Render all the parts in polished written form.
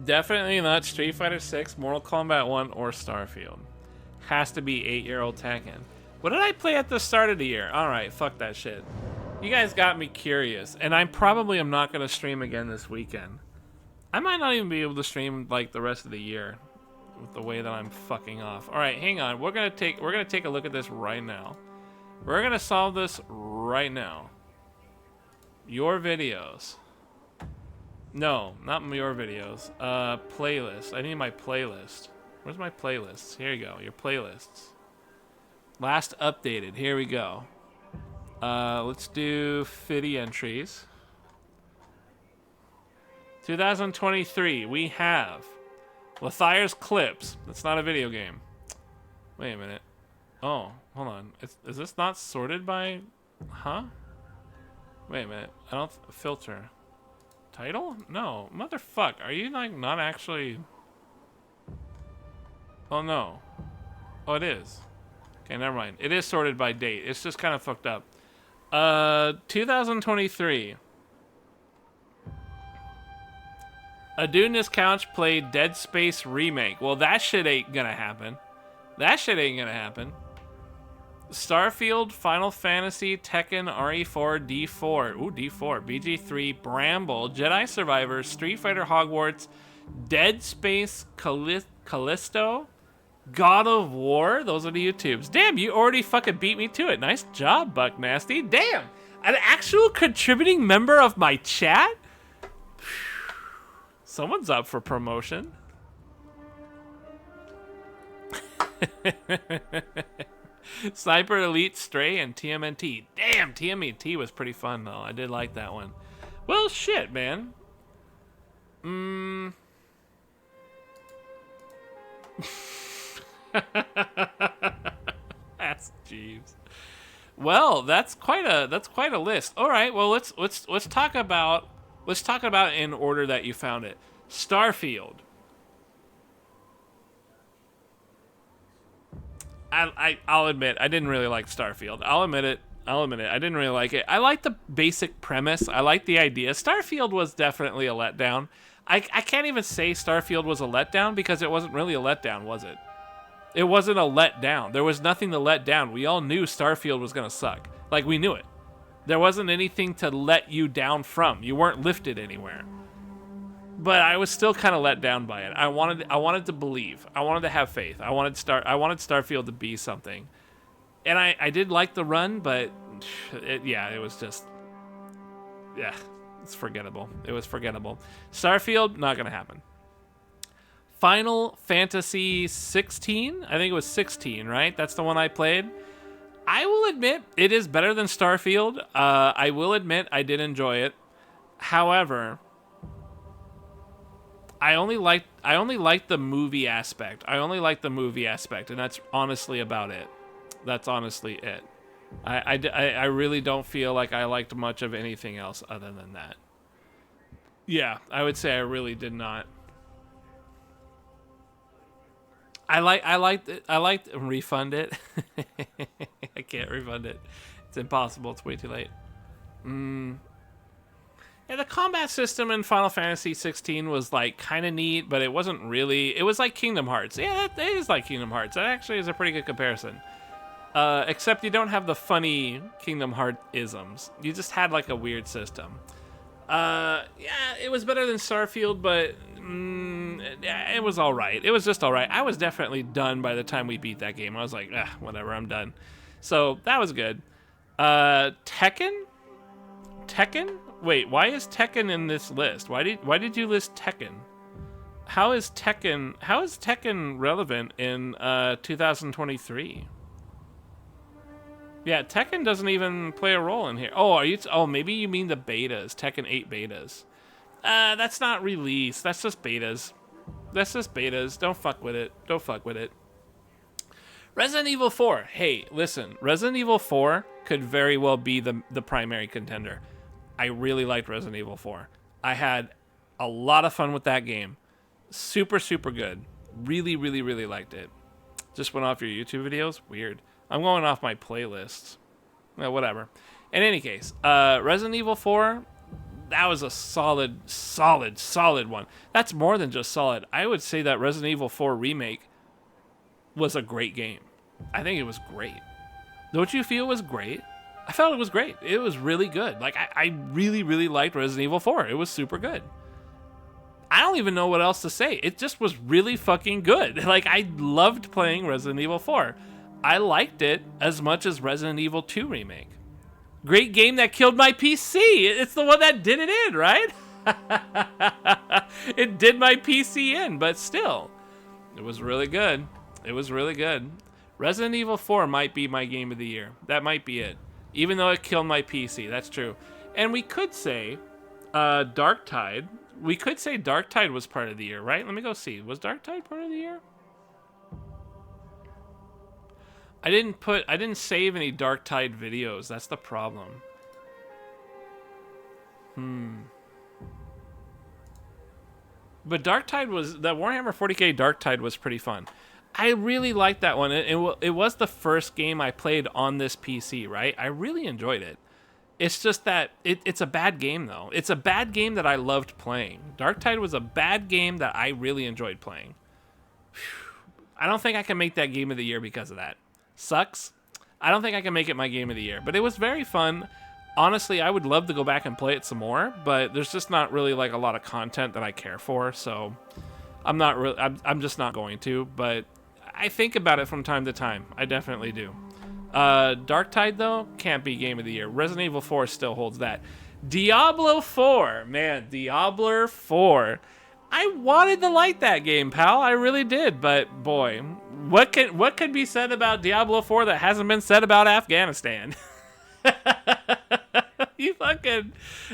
Definitely not Street Fighter 6, Mortal Kombat 1, or Starfield. Has to be 8-year-old Tekken. What did I play at the start of the year? Alright, fuck that shit. You guys got me curious, and I probably am not going to stream again this weekend. I might not even be able to stream like the rest of the year with the way that I'm fucking off. Alright, hang on. We're gonna take a look at this right now. We're gonna solve this right now. Your videos. No, not your videos. Playlist. I need my playlist. Where's my playlists? Here you go. Your playlists. Last updated. Here we go. Let's do FIDI entries. 2023. We have Lothire's Clips. That's not a video game. Wait a minute. Oh, hold on. Is this not sorted by... Huh? Wait a minute. I don't... Filter. Title? No. Motherfuck. Are you, like, not actually... Oh, no. Oh, it is. Okay, never mind. It is sorted by date. It's just kind of fucked up. 2023. A dude in his couch played Dead Space Remake. Well, that shit ain't gonna happen. That shit ain't gonna happen. Starfield, Final Fantasy, Tekken, RE4, D4, ooh, D4, BG3, Bramble, Jedi Survivor, Street Fighter Hogwarts, Dead Space, Callisto, God of War. Those are the YouTubes. Damn, you already fucking beat me to it. Nice job, Buck Nasty. Damn, an actual contributing member of my chat? Someone's up for promotion. Sniper Elite, Stray, and TMNT. Damn, TMNT was pretty fun, though. I did like that one. Well, shit, man. That's Jeeves. Well, that's quite a list. All right, well, let's talk about in order that you found it. Starfield. I'll admit, I didn't really like Starfield. I'll admit it. I didn't really like it. I like the basic premise. I like the idea. Starfield was definitely a letdown. I can't even say Starfield was a letdown because it wasn't really a letdown, was it? It wasn't a letdown. There was nothing to let down. We all knew Starfield was going to suck. Like, we knew it. There wasn't anything to let you down from. You weren't lifted anywhere. But I was still kind of let down by it. I wanted to believe. I wanted to have faith. I wanted Starfield to be something. And I did like the run, but it was just, yeah, it's forgettable. It was forgettable. Starfield, not gonna happen. Final Fantasy 16? I think it was 16, right? That's the one I played. I will admit it is better than Starfield. I will admit I did enjoy it. However, I only liked the movie aspect. And that's honestly about it. That's honestly it. I really don't feel like I liked much of anything else other than that. Yeah, I would say I really did not. I liked refund it. I can't refund it. It's impossible. It's way too late. Yeah, the combat system in Final Fantasy 16 was like kind of neat, but it wasn't really. It was like Kingdom Hearts. Yeah, that is like Kingdom Hearts. That actually is a pretty good comparison. Except you don't have the funny Kingdom Heart isms. You just had like a weird system. Yeah, it was better than Starfield, but it was all right. It was just all right. I was definitely done by the time we beat that game. I was like, whatever, I'm done. So that was good. Tekken? Wait, why is Tekken in this list? Why did you list Tekken? How is Tekken relevant in 2023? Yeah, Tekken doesn't even play a role in here. Oh, maybe you mean the betas, Tekken 8 betas. That's not released. That's just betas. Don't fuck with it. Resident Evil 4. Hey, listen. Resident Evil 4 could very well be the primary contender. I really liked Resident Evil 4. I had a lot of fun with that game. Super, super good. Really, really, really liked it. Just went off your YouTube videos? Weird. I'm going off my playlists. Well, whatever. In any case, Resident Evil 4, that was a solid one. That's more than just solid. I would say that Resident Evil 4 Remake was a great game. I think it was great. Don't you feel it was great? I felt it was great. It was really good. Like, I really, really liked Resident Evil 4. It was super good. I don't even know what else to say. It just was really fucking good. Like, I loved playing Resident Evil 4. I liked it as much as Resident Evil 2 Remake. Great game that killed my PC. It's the one that did it in, right? It did my PC in, but still, it was really good. It was really good. Resident Evil 4 might be my game of the year. That might be it. Even though it killed my PC, that's true. And we could say Darktide. We could say Darktide was part of the year, right? Let me go see. Was Darktide part of the year? I didn't save any Darktide videos. That's the problem. But Darktide was, that Warhammer 40k Darktide was pretty fun. I really liked that one. It was the first game I played on this PC, right? I really enjoyed it. It's just that it's a bad game, though. It's a bad game that I loved playing. Darktide was a bad game that I really enjoyed playing. I don't think I can make that game of the year because of that. Sucks. I don't think I can make it my game of the year, but it was very fun. Honestly, I would love to go back and play it some more, but there's just not really like a lot of content that I care for, so I'm just not going to, but I think about it from time to time. I definitely do. Darktide, though, can't be game of the year. Resident Evil 4 still holds that. Diablo 4, man, Diablo 4. I wanted to like that game, pal. I really did, but boy, what could be said about Diablo 4 that hasn't been said about Afghanistan? You fucking,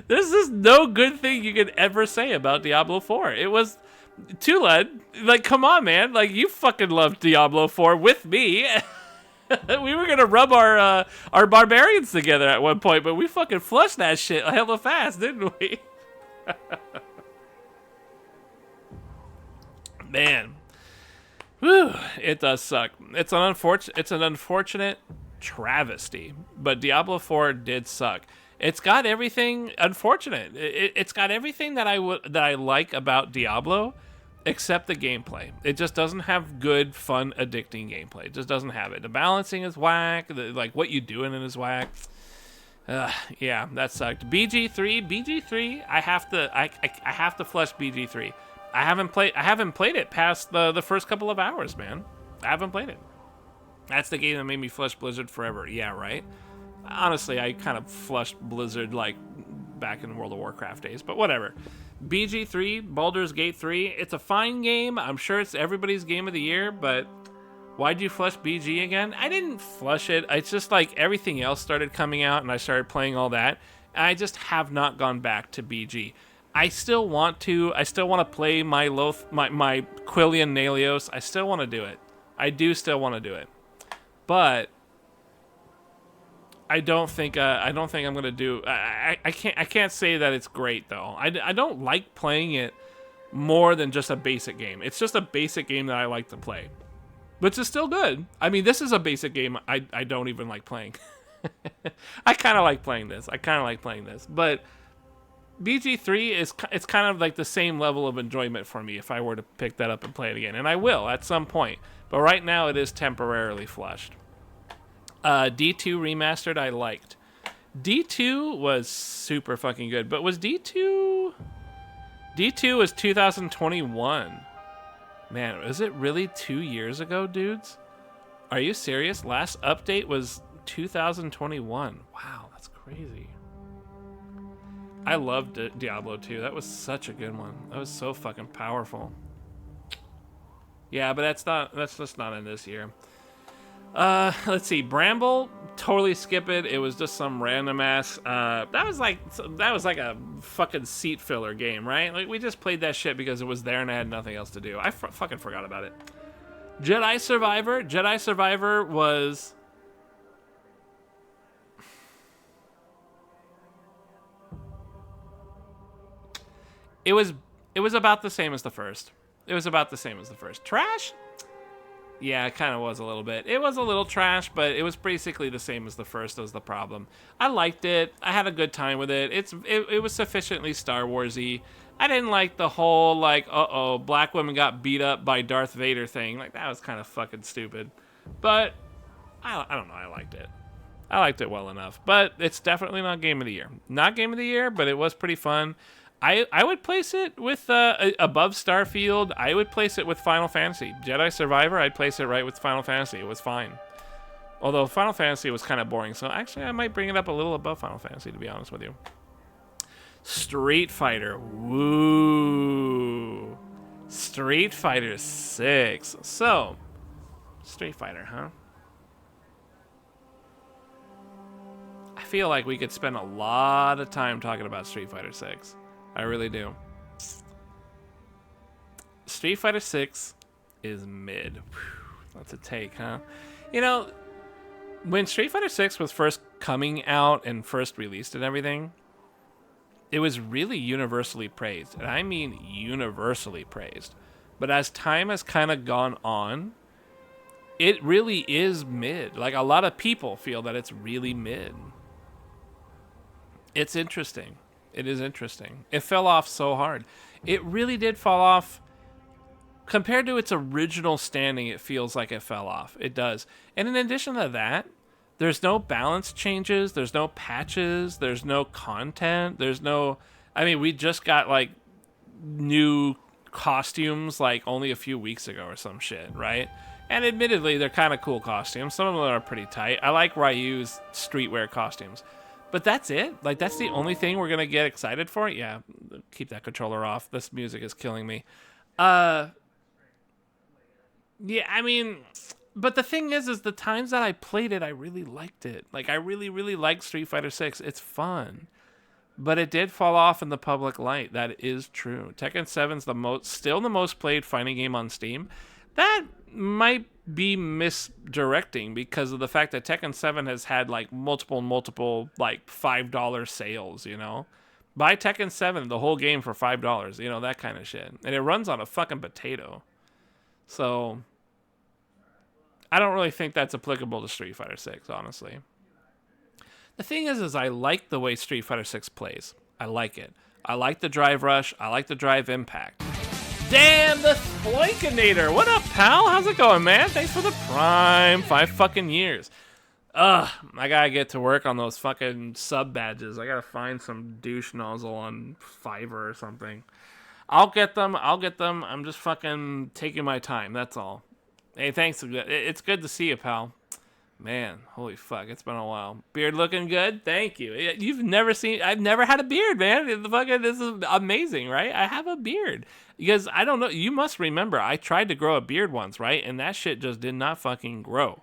there's just no good thing you could ever say about Diablo 4. It was, Tulad, like, come on, man. Like, you fucking loved Diablo 4 with me. We were gonna rub our barbarians together at one point, but we fucking flushed that shit hella fast, didn't we? Man, whew, it does suck. It's an unfortunate travesty, but Diablo 4 did suck. It's got everything unfortunate. It's got everything that I like about Diablo, except the gameplay. It just doesn't have good, fun, addicting gameplay. It just doesn't have it. The balancing is whack. Like what you doing in is whack. Yeah, that sucked. BG3. I have to flush BG3. I haven't played it past the first couple of hours, man. I haven't played it. That's the game that made me flush Blizzard forever. Yeah, right? Honestly, I kind of flushed Blizzard like back in World of Warcraft days, but whatever. BG3, Baldur's Gate 3, it's a fine game. I'm sure it's everybody's game of the year, but why'd you flush BG again? I didn't flush it. It's just like everything else started coming out and I started playing all that. And I just have not gone back to BG. I still want to play my Quillian Nalios. I still want to do it. I do still want to do it. But I don't think I'm gonna do. I can't say that it's great though. I don't like playing it more than just a basic game. It's just a basic game that I like to play, which is still good. I mean, this is a basic game I don't even like playing. I kind of like playing this. But BG3 it's kind of like the same level of enjoyment for me if I were to pick that up and play it again, and I will at some point. But right now it is temporarily flushed. D2 Remastered I liked. D2 was super fucking good, but was D2 was 2021. Man, is it really 2 years ago, dudes? Are you serious? Last update was 2021. Wow, that's crazy. I loved Diablo 2. That was such a good one. That was so fucking powerful. Yeah, but that's just not in this year. Let's see. Bramble, totally skip it. It was just some random ass. That was like a fucking seat filler game, right? Like we just played that shit because it was there and I had nothing else to do. I fucking forgot about it. Jedi Survivor was. It was about the same as the first. Trash? Yeah, it kind of was a little bit. It was a little trash, but it was basically the same as the first. Was the problem. I liked it. I had a good time with it. It was sufficiently Star Warsy. I didn't like the whole like, uh-oh, black women got beat up by Darth Vader thing. Like that was kind of fucking stupid. But I don't know. I liked it. I liked it well enough. But it's definitely not Game of the Year. Not Game of the Year, but it was pretty fun. I would place it with above Starfield. I would place it with Final Fantasy. Jedi Survivor, I'd place it right with Final Fantasy. It was fine. Although Final Fantasy was kind of boring, so actually I might bring it up a little above Final Fantasy, to be honest with you. Street Fighter. Woo. Street Fighter 6. So, Street Fighter, huh? I feel like we could spend a lot of time talking about Street Fighter 6. I really do. Street Fighter 6 is mid. Whew, that's a take, huh? You know, when Street Fighter 6 was first coming out and first released and everything, it was really universally praised. And I mean universally praised. But as time has kind of gone on, it really is mid. Like, a lot of people feel that it's really mid. It's interesting. It is interesting. It fell off so hard. It really did fall off. Compared to its original standing, it feels like it fell off. It does. And in addition to that, there's no balance changes. There's no patches. There's no content. There's no... I mean, we just got, like, new costumes, like, only a few weeks ago or some shit, right? And admittedly, they're kind of cool costumes. Some of them are pretty tight. I like Ryu's streetwear costumes. But that's it? Like, that's the only thing we're going to get excited for? Yeah, keep that controller off. This music is killing me. Yeah, I mean, but the thing is the times that I played it, I really liked it. Like, I really, really like Street Fighter 6. It's fun. But it did fall off in the public light. That is true. Tekken 7's still the most played fighting game on Steam. That might be misdirecting because of the fact that Tekken 7 has had like multiple like $5 sales, you know? Buy Tekken 7, the whole game for $5, you know, that kind of shit. And it runs on a fucking potato. So I don't really think that's applicable to Street Fighter 6, honestly. The thing is I like the way Street Fighter 6 plays. I like it. I like the drive rush. I like the drive impact. Damn, the Sploikinator. What up, pal? How's it going, man? Thanks for the prime 5 fucking years. I gotta get to work on those fucking sub badges. I gotta find some douche nozzle on Fiverr or something. I'll get them. I'm just fucking taking my time. That's all. Hey, thanks. It's good to see you, pal. Man, holy fuck, it's been a while. Beard looking good? Thank you. You've never seen... I've never had a beard, man. This is amazing, right? I have a beard. Because, I don't know, you must remember, I tried to grow a beard once, right? And that shit just did not fucking grow.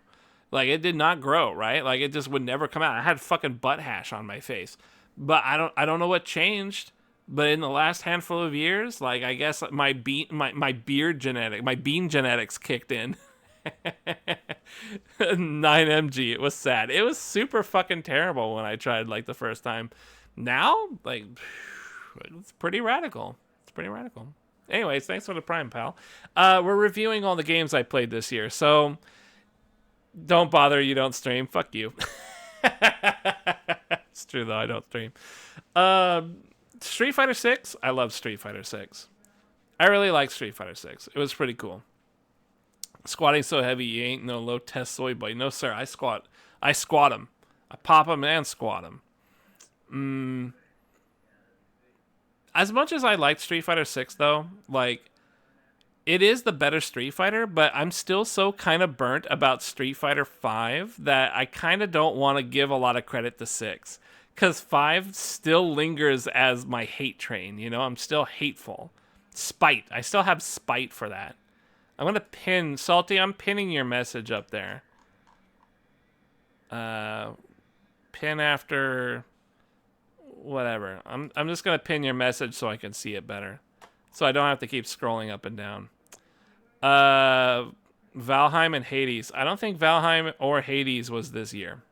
Like, it did not grow, right? Like, it just would never come out. I had fucking butt hash on my face. But I don't know what changed. But in the last handful of years, like, I guess my beard genetic, my bean genetics kicked in. 9mg. It was sad. It was super fucking terrible when I tried like the first time. Now, like, it's pretty radical. Anyways, thanks for the prime, pal. We're reviewing all the games I played this year, so don't bother. You don't stream. Fuck you. It's true though. I don't stream. Street Fighter 6. I love Street Fighter 6. I really like Street Fighter 6. It was pretty cool. Squatting so heavy, you ain't no low test soy boy. No, sir. I squat him. I pop him and squat him. As much as I liked Street Fighter 6, though, like, it is the better Street Fighter, but I'm still so kind of burnt about Street Fighter 5 that I kind of don't want to give a lot of credit to 6. Because 5 still lingers as my hate train, you know? I'm still hateful. Spite. I still have spite for that. I'm going to pin... Salty, I'm pinning your message up there. Pin after... Whatever. I'm just going to pin your message so I can see it better. So I don't have to keep scrolling up and down. Valheim and Hades. I don't think Valheim or Hades was this year.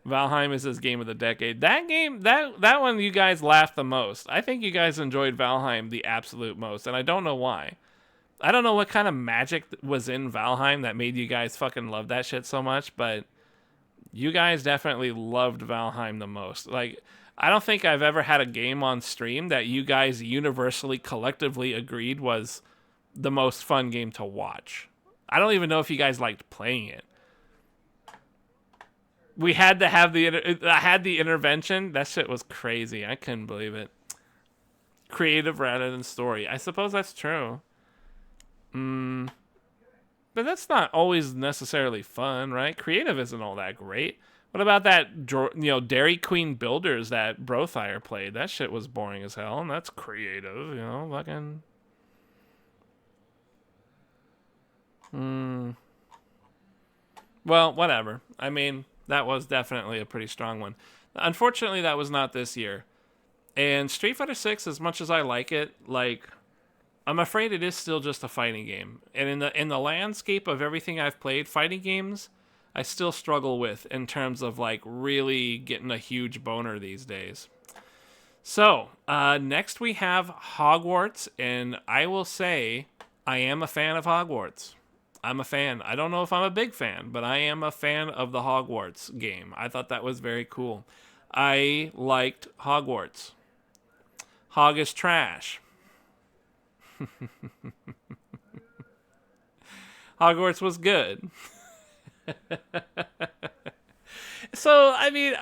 Valheim is his game of the decade. That game, that one you guys laughed the most. I think you guys enjoyed Valheim the absolute most, and I don't know why. I don't know what kind of magic was in Valheim that made you guys fucking love that shit so much, but you guys definitely loved Valheim the most. Like, I don't think I've ever had a game on stream that you guys universally, collectively agreed was the most fun game to watch. I don't even know if you guys liked playing it. We had to have I had the intervention. That shit was crazy. I couldn't believe it. Creative rather than story. I suppose that's true. But that's not always necessarily fun, right? Creative isn't all that great. What about that, Dairy Queen Builders that Brothire played? That shit was boring as hell, and that's creative, fucking. Well, whatever. I mean, that was definitely a pretty strong one. Unfortunately, that was not this year. And Street Fighter 6, as much as I like it, like, I'm afraid it is still just a fighting game. And in the landscape of everything I've played, fighting games, I still struggle with in terms of like really getting a huge boner these days. So, next we have Hogwarts, and I will say I am a fan of Hogwarts. I'm a fan. I don't know if I'm a big fan, but I am a fan of the Hogwarts game. I thought that was very cool. I liked Hogwarts. Hog is trash. Hogwarts was good. So, I mean,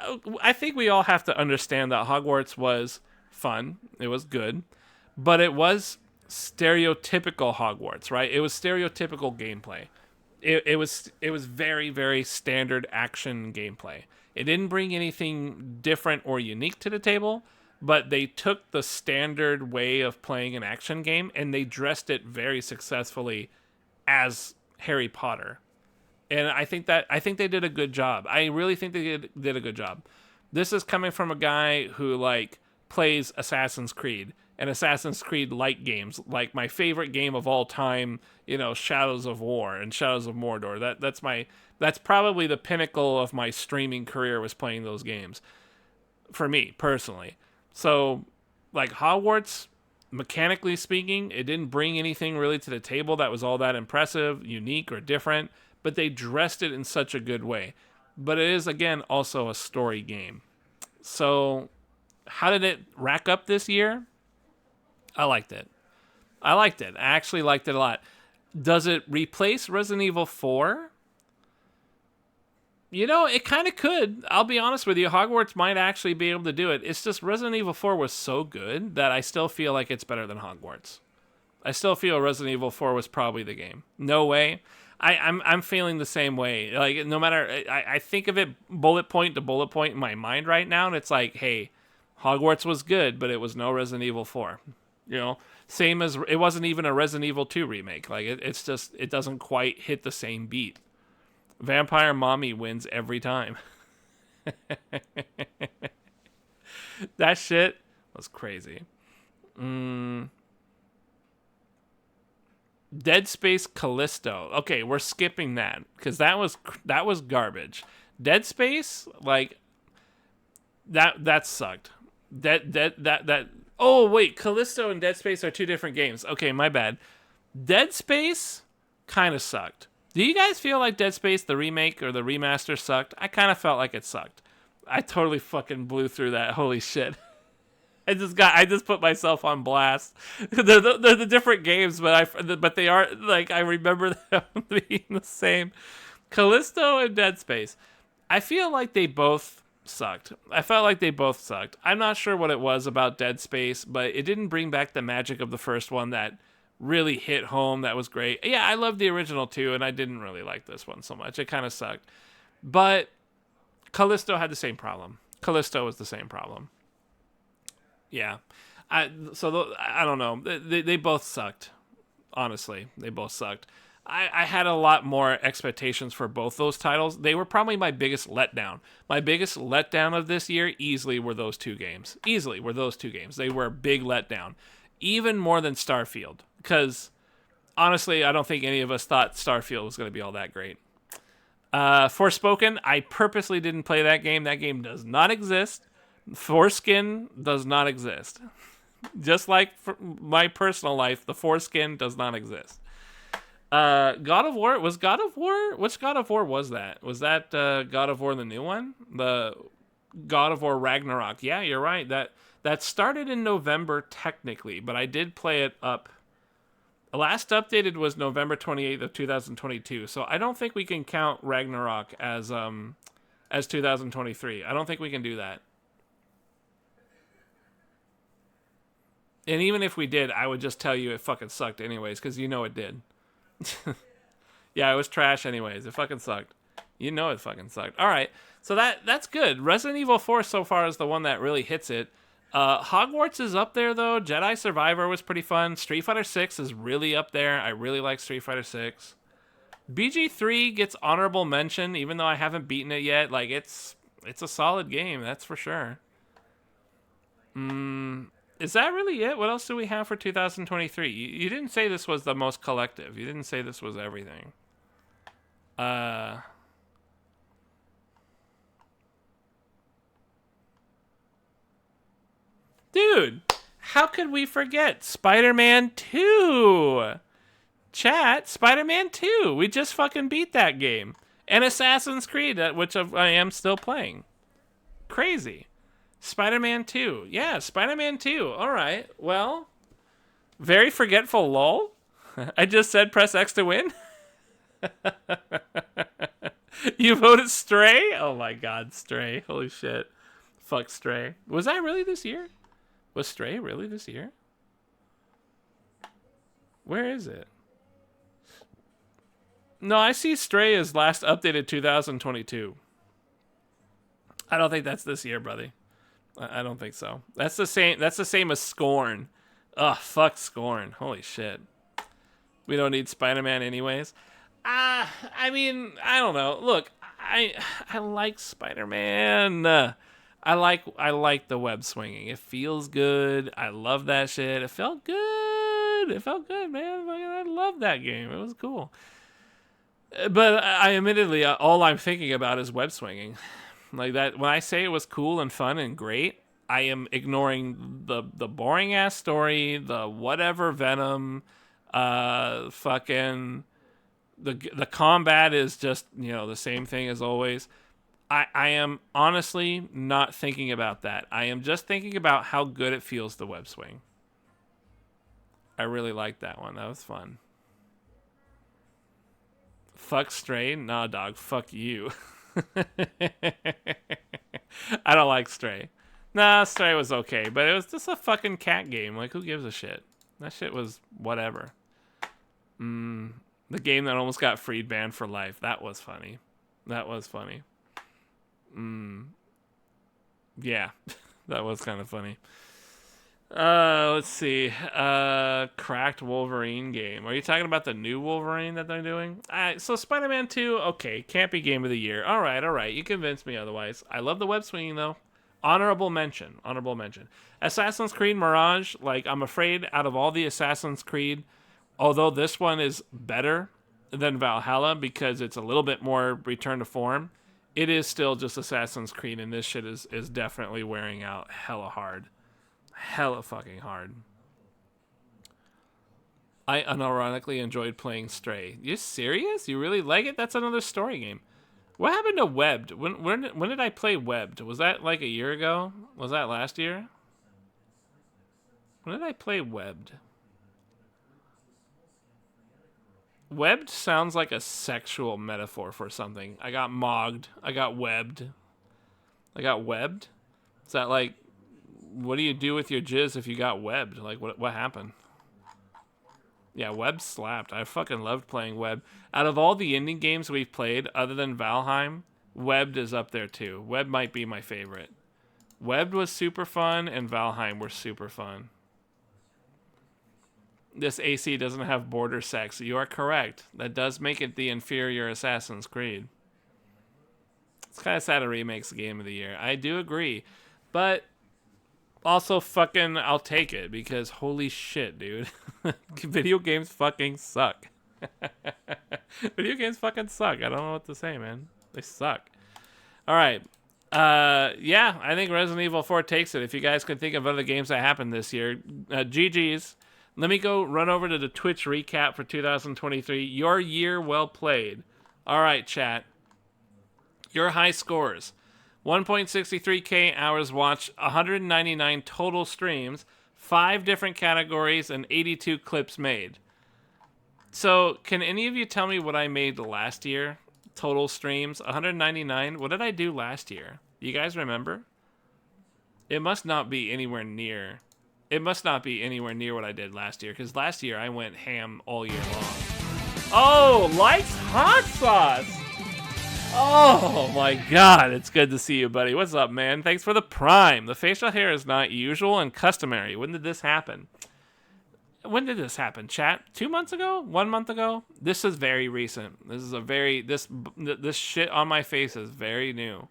I think we all have to understand that Hogwarts was fun. It was good. But it was stereotypical Hogwarts, right? It was stereotypical gameplay. It was very, very standard action gameplay. It didn't bring anything different or unique to the table, but they took the standard way of playing an action game and they dressed it very successfully as Harry Potter. And I think they did a good job. I really think they did a good job. This is coming from a guy who like plays Assassin's Creed and Assassin's Creed light games, like my favorite game of all time, Shadows of War and Shadows of Mordor. That's probably the pinnacle of my streaming career, was playing those games for me personally. So, like Hogwarts, mechanically speaking, it didn't bring anything really to the table that was all that impressive, unique, or different, but they dressed it in such a good way. But it is, again, also a story game. So, how did it rack up this year? I liked it. I actually liked it a lot. Does it replace Resident Evil 4? It kind of could. I'll be honest with you. Hogwarts might actually be able to do it. It's just Resident Evil 4 was so good that I still feel like it's better than Hogwarts. I still feel Resident Evil 4 was probably the game. No way. I'm feeling the same way. Like, no matter, I think of it bullet point to bullet point in my mind right now, and it's like, hey, Hogwarts was good, but it was no Resident Evil 4. Same as it wasn't even a Resident Evil 2 remake. Like, it's just, it doesn't quite hit the same beat. Vampire Mommy wins every time. That shit was crazy. Dead Space Callisto. Okay, we're skipping that because that was garbage. Dead Space, like that sucked. That. Oh wait, Callisto and Dead Space are two different games. Okay, my bad. Dead Space kind of sucked. Do you guys feel like Dead Space, the remake or the remaster, sucked? I kind of felt like it sucked. I totally fucking blew through that. Holy shit. I just put myself on blast. They're the different games, but they are, like, I remember them being the same. Callisto and Dead Space. I feel like they both sucked. I felt like they both sucked. I'm not sure what it was about Dead Space, but it didn't bring back the magic of the first one that really hit home. That was great. Yeah, I loved the original too, and I didn't really like this one so much. It kind of sucked. But Callisto had the same problem. Callisto was the same problem. Yeah. I don't know. They both sucked. Honestly, they both sucked. I had a lot more expectations for both those titles. They were probably my biggest letdown. My biggest letdown of this year easily were those two games. They were a big letdown. Even more than Starfield. Because, honestly, I don't think any of us thought Starfield was going to be all that great. Forspoken, I purposely didn't play that game. That game does not exist. Foreskin does not exist. Just like for my personal life, the foreskin does not exist. God of War was God of War. Which God of War was that? Was that God of War the new one? The God of War Ragnarok. Yeah, you're right. That started in November technically, but I did play it up. The last updated was November 28th of 2022. So I don't think we can count Ragnarok as 2023. I don't think we can do that. And even if we did, I would just tell you it fucking sucked anyways, because you know it did. Yeah, it was trash anyways. It fucking sucked. You know it fucking sucked. All right, so that's good. Resident Evil 4 so far is the one that really hits it. Hogwarts is up there though. Jedi Survivor was pretty fun. Street Fighter 6 is really up there. I really like Street Fighter 6. BG3 gets honorable mention, even though I haven't beaten it yet. Like it's a solid game, that's for sure. Is that really it? What else do we have for 2023? You didn't say this was the most collective. You didn't say this was everything. Dude, how could we forget Spider-Man 2? Chat, Spider-Man 2. We just fucking beat that game. And Assassin's Creed, which I am still playing. Crazy. Spider-Man 2. Yeah, Spider-Man 2. All right. Well, very forgetful lol. I just said press X to win. You voted Stray? Oh my god, Stray. Holy shit. Fuck Stray. Was that really this year? Was Stray really this year? Where is it? No, I see Stray as last updated 2022. I don't think that's this year, buddy. I don't think so. That's the same. That's the same as Scorn. Ugh, fuck Scorn. Holy shit. We don't need Spider-Man anyways. I mean, I don't know. Look, I like Spider-Man. I like the web swinging. It feels good. I love that shit. It felt good. It felt good, man. I love that game. It was cool. But I admittedly, all I'm thinking about is web swinging. Like that, when I say it was cool and fun and great, I am ignoring the boring ass story, the whatever Venom, fucking the combat is just, you know, the same thing as always. I am honestly not thinking about that. I am just thinking about how good it feels to web swing. I really liked that one. That was fun. Fuck Stray? Nah, dog. Fuck you. I don't like Stray. Nah, Stray was okay, but it was just a fucking cat game. Like, who gives a shit? That shit was whatever. The game that almost got freed banned for life. That was funny. That was funny. Yeah, that was kind of funny. Let's see. Cracked Wolverine game. Are you talking about the new Wolverine that they're doing? So Spider-Man 2, okay, can't be game of the year. All right. You convinced me otherwise. I love the web swinging though. Honorable mention. Assassin's Creed Mirage, like I'm afraid out of all the Assassin's Creed, although this one is better than Valhalla because it's a little bit more return to form, it is still just Assassin's Creed, and this shit is definitely wearing out hella hard. Hella fucking hard. I unironically enjoyed playing Stray. You serious? You really like it? That's another story game. What happened to Webbed? When did I play Webbed? Was that like a year ago? Was that last year? When did I play Webbed? Webbed sounds like a sexual metaphor for something. I got mogged. I got webbed. Is that like, what do you do with your jizz if you got webbed? Like, what happened? Yeah, Web slapped. I fucking loved playing Web. Out of all the indie games we've played, other than Valheim, Webbed is up there too. Web might be my favorite. Webbed was super fun, and Valheim were super fun. This AC doesn't have border sex. You are correct. That does make it the inferior Assassin's Creed. It's kind of sad a remake's the game of the year. I do agree. But also fucking I'll take it because holy shit, dude. Video games fucking suck. Video games fucking suck. I don't know what to say, man. They suck. All right. Yeah, I think Resident Evil 4 takes it. If you guys could think of other games that happened this year, GG's. Let me go run over to the Twitch recap for 2023. Your year well played. All right, chat. Your high scores. 1.63K hours watched, 199 total streams, 5 different categories, and 82 clips made. So, can any of you tell me what I made last year? Total streams, 199. What did I do last year? You guys remember? It must not be anywhere near. It must not be anywhere near what I did last year, because last year I went ham all year long. Oh, likes hot sauce! Oh my god, it's good to see you, buddy. What's up, man? Thanks for the prime. The facial hair is not usual and customary. When did this happen? When did this happen, chat? 2 months ago? 1 month ago? This is very recent. This is a very... This shit on my face is very new.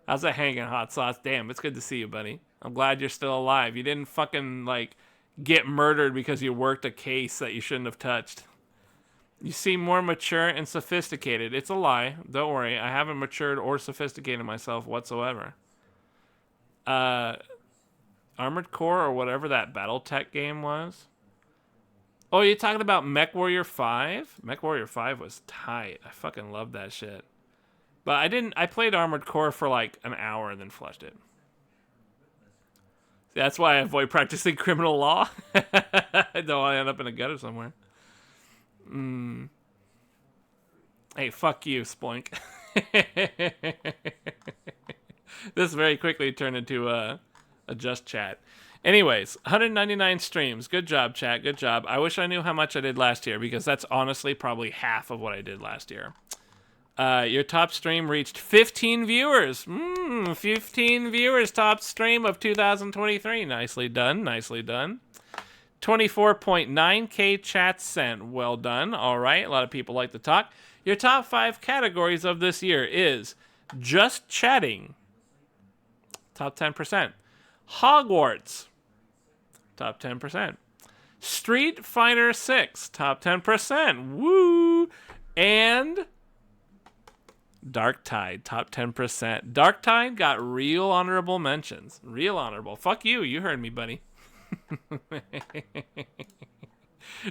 How's that hanging, hot sauce? Damn, it's good to see you, buddy. I'm glad you're still alive. You didn't fucking, like, get murdered because you worked a case that you shouldn't have touched. You seem more mature and sophisticated. It's a lie. Don't worry. I haven't matured or sophisticated myself whatsoever. Armored Core or whatever that Battletech game was. Oh, you're talking about MechWarrior 5? MechWarrior 5 was tight. I fucking loved that shit. But I played Armored Core for like an hour and then flushed it. That's why I avoid practicing criminal law. I don't want to end up in a gutter somewhere. Hey, fuck you, Sploink. This very quickly turned into a just chat. Anyways, 199 streams. Good job, chat. Good job. I wish I knew how much I did last year, because that's honestly probably half of what I did last year. Your top stream reached 15 viewers. 15 viewers, top stream of 2023. Nicely done. Nicely done. 24.9K chats sent. Well done. All right. A lot of people like to talk. Your top 5 categories of this year is just chatting. Top 10%. Hogwarts. Top 10%. Street Fighter 6. Top 10%. Woo! And Darktide. Top 10%. Darktide got real honorable mentions. Real honorable. Fuck you. You heard me, buddy.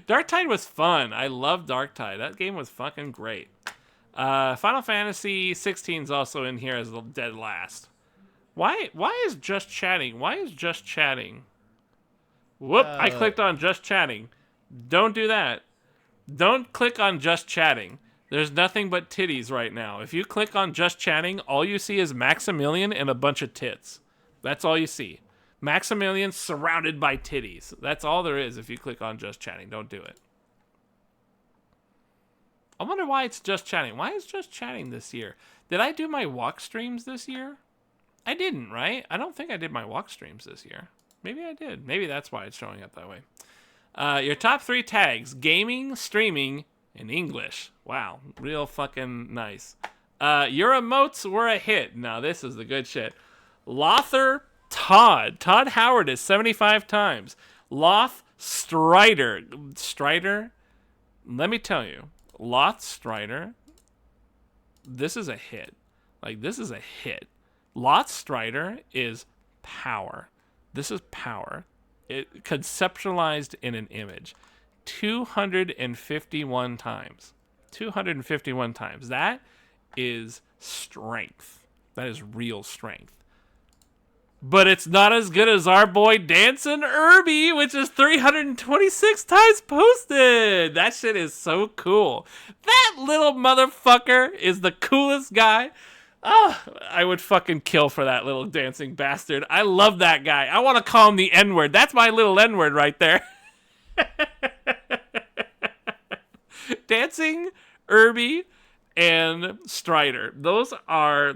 Darktide was fun. I love Darktide. That game was fucking great. Final Fantasy 16 is also in here as the dead last. Why is just chatting? Why is just chatting? Whoop, I clicked on just chatting. Don't do that. Don't click on just chatting. There's nothing but titties right now. If you click on just chatting, all you see is Maximilian and a bunch of tits. That's all you see. Maximilian surrounded by titties. That's all there is if you click on just chatting. Don't do it. I wonder why it's just chatting. Why is just chatting this year? Did I do my walk streams this year? I didn't, right? I don't think I did my walk streams this year. Maybe I did. Maybe that's why it's showing up that way. Your top 3 tags: gaming, streaming, and English. Wow, real fucking nice. Your emotes were a hit. Now this is the good shit. Lothire Todd Howard is 75 times. Loth Strider. Let me tell you, Loth Strider. This is a hit. Like, this is a hit. Loth Strider is power. This is power. It conceptualized in an image. 251 times. 251 times. That is strength. That is real strength. But it's not as good as our boy Dancing Irby, which is 326 times posted. That shit is so cool. That little motherfucker is the coolest guy. Oh, I would fucking kill for that little dancing bastard. I love that guy. I want to call him the N-word. That's my little N-word right there. Dancing, Irby, and Strider. Those are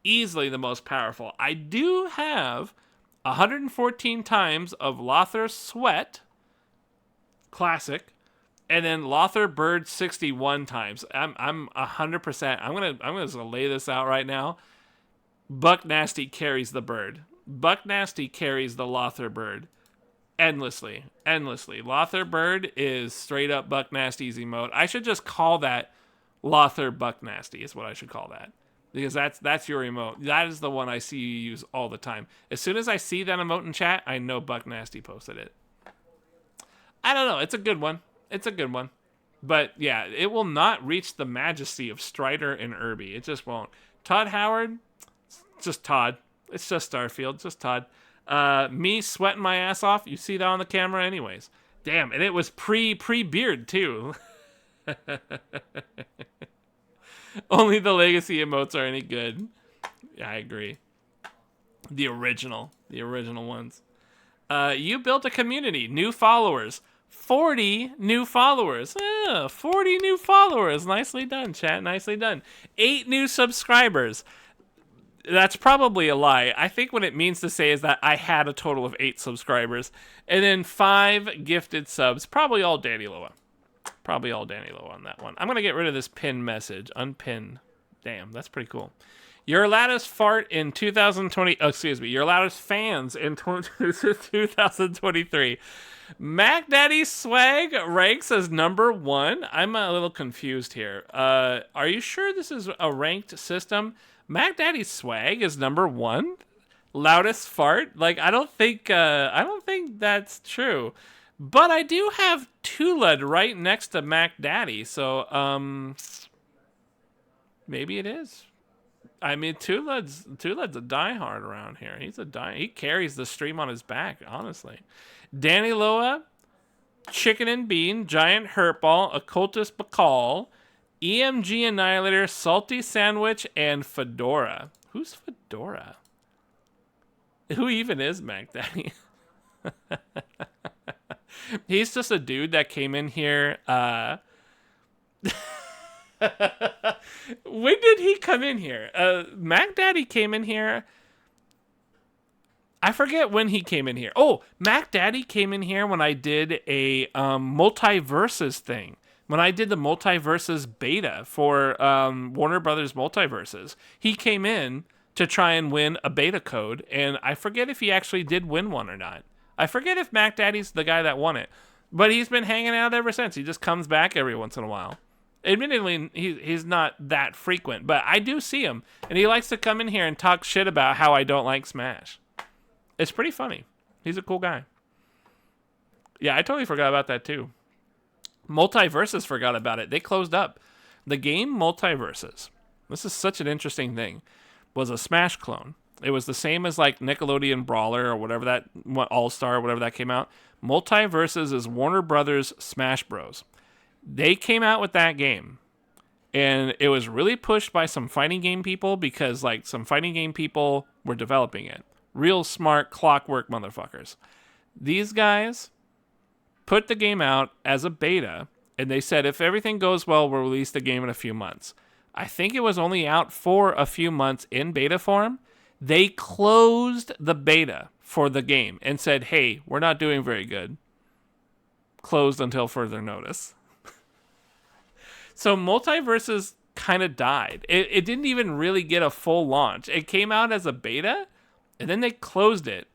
easily the most powerful. I do have 114 times of Lothire Sweat, classic, and then Lothire Bird 61 times. I'm 100%. I'm gonna just lay this out right now. Buck Nasty carries the bird. Buck Nasty carries the Lothire Bird endlessly. Lothire Bird is straight up Buck Nasty's emote. I should just call that Lothire Buck Nasty is what I should call that. because that's your emote. That is the one I see you use all the time. As soon as I see that emote in chat, I know Buck Nasty posted it. I don't know. It's a good one. It's a good one. But yeah, it will not reach the majesty of Strider and Irby. It just won't. Todd Howard, it's just Todd. It's just Starfield, just Todd. Me sweating my ass off. You see that on the camera, anyways. Damn, and it was pre beard too. Only the legacy emotes are any good. Yeah, I agree. The original ones. You built a community, new followers. 40 new followers. 40 new followers. Nicely done, chat. Nicely done. 8 new subscribers. That's probably a lie. I think what it means to say is that I had a total of 8 subscribers. And then 5 gifted subs. Probably all Danny Loa. Probably all Danny Loa on that one. I'm going to get rid of this pin message. Unpin. Damn, that's pretty cool. Your loudest fart in 2020. Oh, excuse me. Your loudest fans in 2023. Mac Daddy Swag ranks as number 1. I'm a little confused here. Are you sure this is a ranked system? Mac Daddy Swag is number 1. Loudest fart? Like, I don't think that's true. But I do have Tulad right next to Mac Daddy, so maybe it is. I mean, Tulad's a diehard around here. He carries the stream on his back, honestly. Danny Loa, Chicken and Bean, Giant Hurtball, Occultist Bacall, EMG Annihilator, Salty Sandwich, and Fedora. Who's Fedora? Who even is Mac Daddy? He's just a dude that came in here. When did he come in here? Mac Daddy came in here. I forget when he came in here. Oh, Mac Daddy came in here when I did a multiverses thing. When I did the multiverses beta for Warner Brothers Multiverses, he came in to try and win a beta code, and I forget if he actually did win one or not. I forget if Mac Daddy's the guy that won it, but he's been hanging out ever since. He just comes back every once in a while. Admittedly, he's not that frequent, but I do see him, and he likes to come in here and talk shit about how I don't like Smash. It's pretty funny. He's a cool guy. Yeah, I totally forgot about that too. Multiverses forgot about it. They closed up. The game Multiverses, this is such an interesting thing, was a Smash clone. It was the same as like Nickelodeon Brawler or whatever that, All-Star, whatever that came out. Multiverses is Warner Brothers Smash Bros. They came out with that game, and it was really pushed by some fighting game people because like some fighting game people were developing it. Real smart clockwork motherfuckers. These guys put the game out as a beta, and they said if everything goes well, we'll release the game in a few months. I think it was only out for a few months in beta form. They closed the beta for the game and said, hey, we're not doing very good. Closed until further notice. So Multiverses kind of died. It didn't even really get a full launch. It came out as a beta, and then they closed it.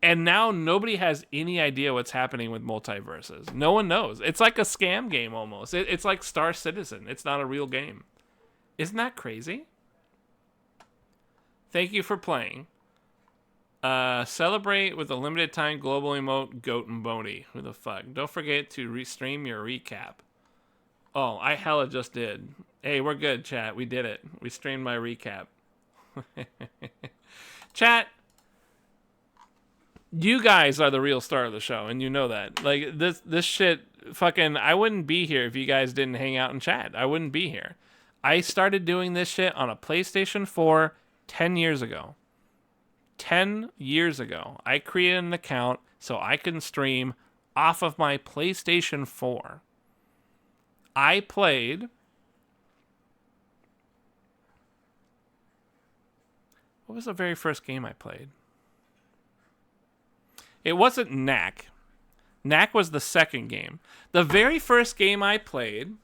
And now nobody has any idea what's happening with Multiverses. No one knows. It's like a scam game almost. It's like Star Citizen. It's not a real game. Isn't that crazy? Thank you for playing. Celebrate with a limited time global emote, Goat and Boney. Who the fuck? Don't forget to restream your recap. Oh, I hella just did. Hey, we're good, chat. We did it. We streamed my recap. Chat, you guys are the real star of the show, and you know that. Like, this shit, fucking, I wouldn't be here if you guys didn't hang out and chat. I wouldn't be here. I started doing this shit on a PlayStation 4 10 years ago. 10 years ago. I created an account so I can stream off of my PlayStation 4. I played... What was the very first game I played? It wasn't Knack. Knack was the second game. The very first game I played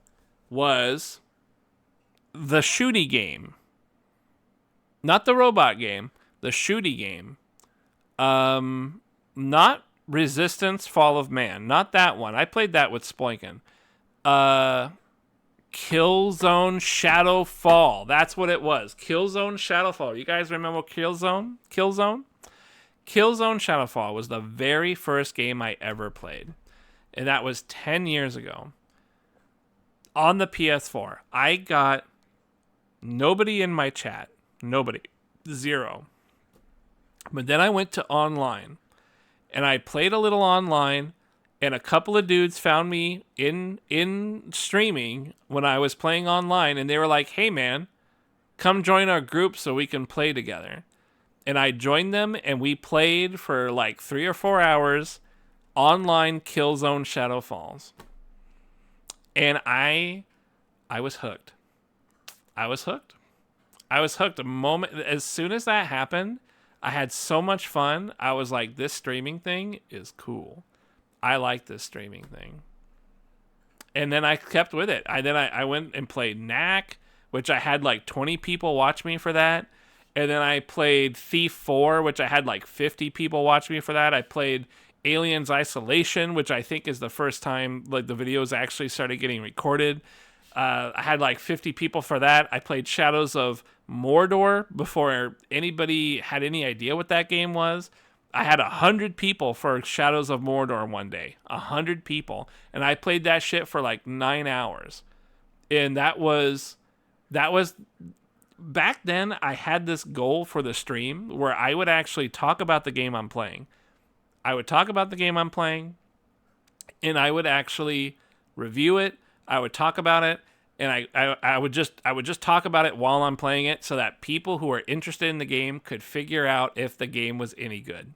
was the shooty game. Not the robot game. The shooty game. Not Resistance Fall of Man. Not that one. I played that with Sploinkin. Killzone Shadowfall. That's what it was. Killzone Shadowfall. You guys remember Killzone? Killzone Shadowfall was the very first game I ever played. And that was 10 years ago. On the PS4. I got nobody in my chat. Nobody. Zero. But then I went to online. And I played a little online. And a couple of dudes found me in streaming when I was playing online. And they were like, hey, man, come join our group so we can play together. And I joined them, and we played for like 3 or 4 hours online Killzone Shadowfalls. And I was hooked. I was hooked. A moment, as soon as that happened, I had so much fun. I was like, this streaming thing is cool. I like this streaming thing. And then I kept with it. I went and played Knack, which I had like 20 people watch me for that. And then I played Thief 4, which I had like 50 people watch me for that. I played Aliens Isolation, which I think is the first time like the videos actually started getting recorded. I had like 50 people for that. I played Shadows of Mordor before anybody had any idea what that game was. I had 100 people for Shadows of Mordor one day. 100 people. And I played that shit for like 9 hours. And that was back then. I had this goal for the stream where I would actually talk about the game I'm playing. I would talk about the game I'm playing, and I would actually review it. I would talk about it, and I would just talk about it while I'm playing it so that people who are interested in the game could figure out if the game was any good.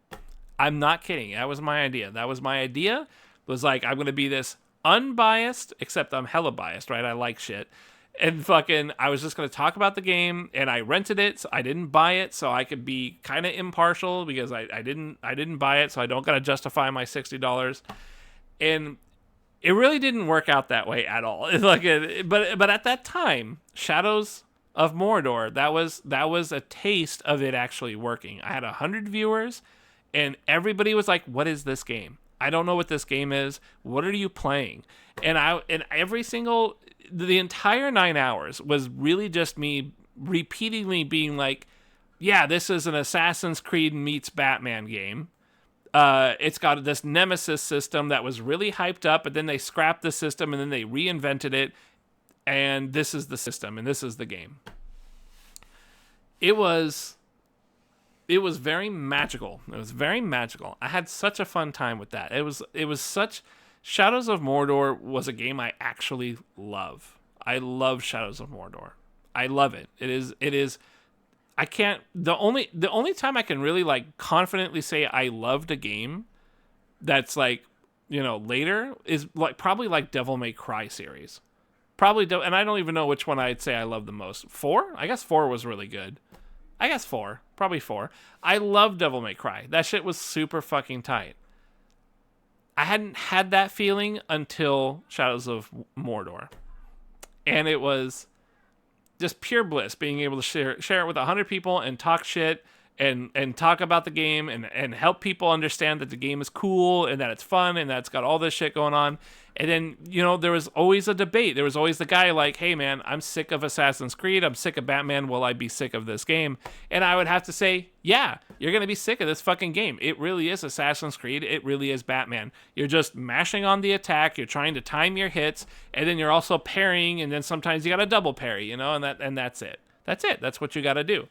I'm not kidding. That was my idea. Was like, I'm going to be this unbiased, except I'm hella biased, right? I like shit. And fucking, I was just going to talk about the game, and I rented it, so I didn't buy it, so I could be kind of impartial because I didn't buy it, so I don't got to justify my $60. And it really didn't work out that way at all. But at that time, Shadows of Mordor, that was a taste of it actually working. I had 100 viewers, and everybody was like, "What is this game? I don't know what this game is. What are you playing?" And the entire 9 hours was really just me repeatedly being like, yeah, this is an Assassin's Creed meets Batman game. It's got this Nemesis system that was really hyped up, but then they scrapped the system and then they reinvented it. And this is the system and this is the game. It was very magical. It was very magical. I had such a fun time with that. It was such... Shadows of Mordor was a game I actually love. I love Shadows of Mordor. I love it. It is I can't the only time I can really like confidently say I loved a game that's like, later is like probably like Devil May Cry series. And I don't even know which one I'd say I love the most. 4? I guess 4 was really good. I guess 4. Probably 4. I love Devil May Cry. That shit was super fucking tight. I hadn't had that feeling until Shadows of Mordor. And it was just pure bliss being able to share it with 100 people and talk shit and talk about the game and help people understand that the game is cool and that it's fun and that it's got all this shit going on. And then, there was always a debate. There was always the guy like, hey, man, I'm sick of Assassin's Creed. I'm sick of Batman. Will I be sick of this game? And I would have to say, yeah, you're going to be sick of this fucking game. It really is Assassin's Creed. It really is Batman. You're just mashing on the attack. You're trying to time your hits. And then you're also parrying. And then sometimes you got to double parry, and that's it. That's it. That's what you got to do.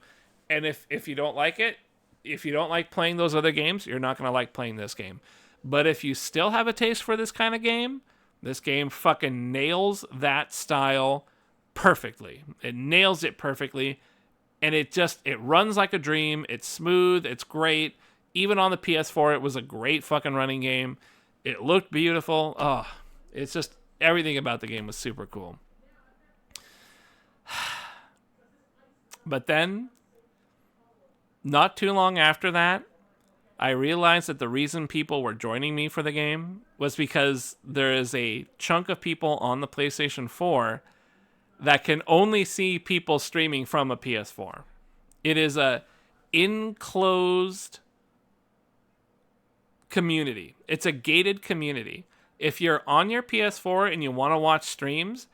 And if you don't like it, if you don't like playing those other games, you're not going to like playing this game. But if you still have a taste for this kind of game, this game fucking nails that style perfectly. It nails it perfectly. And it runs like a dream. It's smooth. It's great. Even on the PS4, it was a great fucking running game. It looked beautiful. Oh, it's just everything about the game was super cool. But then, not too long after that, I realized that the reason people were joining me for the game was because there is a chunk of people on the PlayStation 4 that can only see people streaming from a PS4. It is a enclosed community. It's a gated community. If you're on your PS4 and you want to watch streams,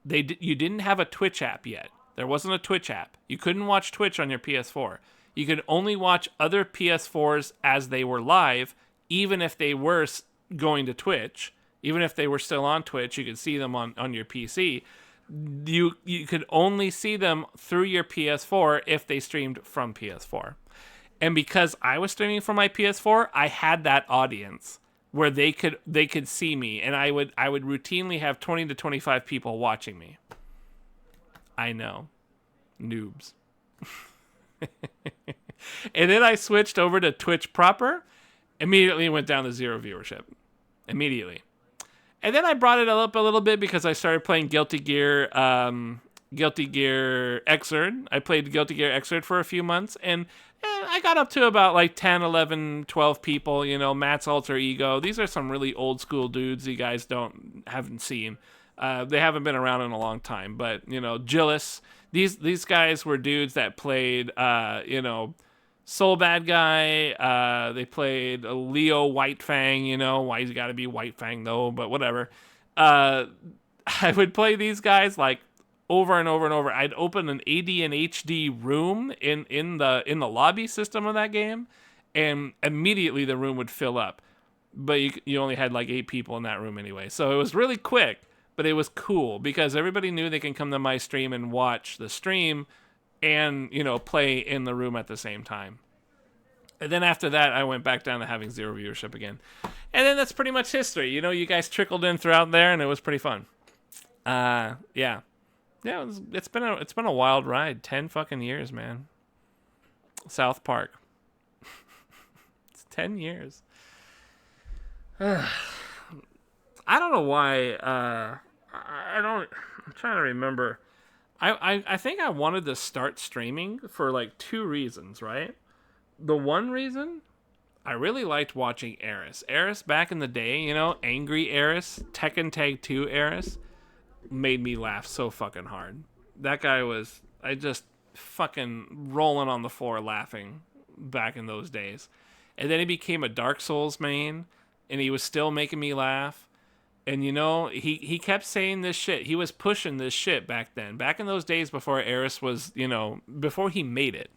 You didn't have a Twitch app yet. There wasn't a Twitch app. You couldn't watch Twitch on your PS4. You could only watch other PS4s as they were live, even if they were going to Twitch. Even if they were still on Twitch, you could see them on your PC. You could only see them through your PS4 if they streamed from PS4. And because I was streaming from my PS4, I had that audience where they could see me, and I would routinely have 20 to 25 people watching me. I know. Noobs. And then I switched over to Twitch proper. Immediately went down to 0 viewership. Immediately. And then I brought it up a little bit because I started playing Guilty Gear Xrd. I played Guilty Gear Xrd for a few months, and I got up to about like 10, 11, 12 people, Matt's Alter Ego. These are some really old school dudes you guys haven't seen. They haven't been around in a long time, but, Gillis. These guys were dudes that played, Soul Bad Guy. They played Leo Whitefang, why he's got to be Whitefang though, but whatever. I would play these guys like over and over and over. I'd open an AD&HD room in the lobby system of that game, and immediately the room would fill up. But you only had like 8 people in that room anyway, so it was really quick. But it was cool because everybody knew they can come to my stream and watch the stream and, play in the room at the same time. And then after that, I went back down to having 0 viewership again. And then that's pretty much history. You guys trickled in throughout there, and it was pretty fun. Yeah. Yeah, it's been a wild ride. 10 fucking years, man. South Park. It's 10 years. I don't know why. I'm trying to remember. I think I wanted to start streaming for like 2 reasons, right? The one reason, I really liked watching Eris. Eris back in the day, Angry Eris, Tekken Tag 2 Eris, made me laugh so fucking hard. That guy I just fucking rolling on the floor laughing back in those days. And then he became a Dark Souls main, and he was still making me laugh. And, he kept saying this shit. He was pushing this shit back then. Back in those days before Eris was, before he made it.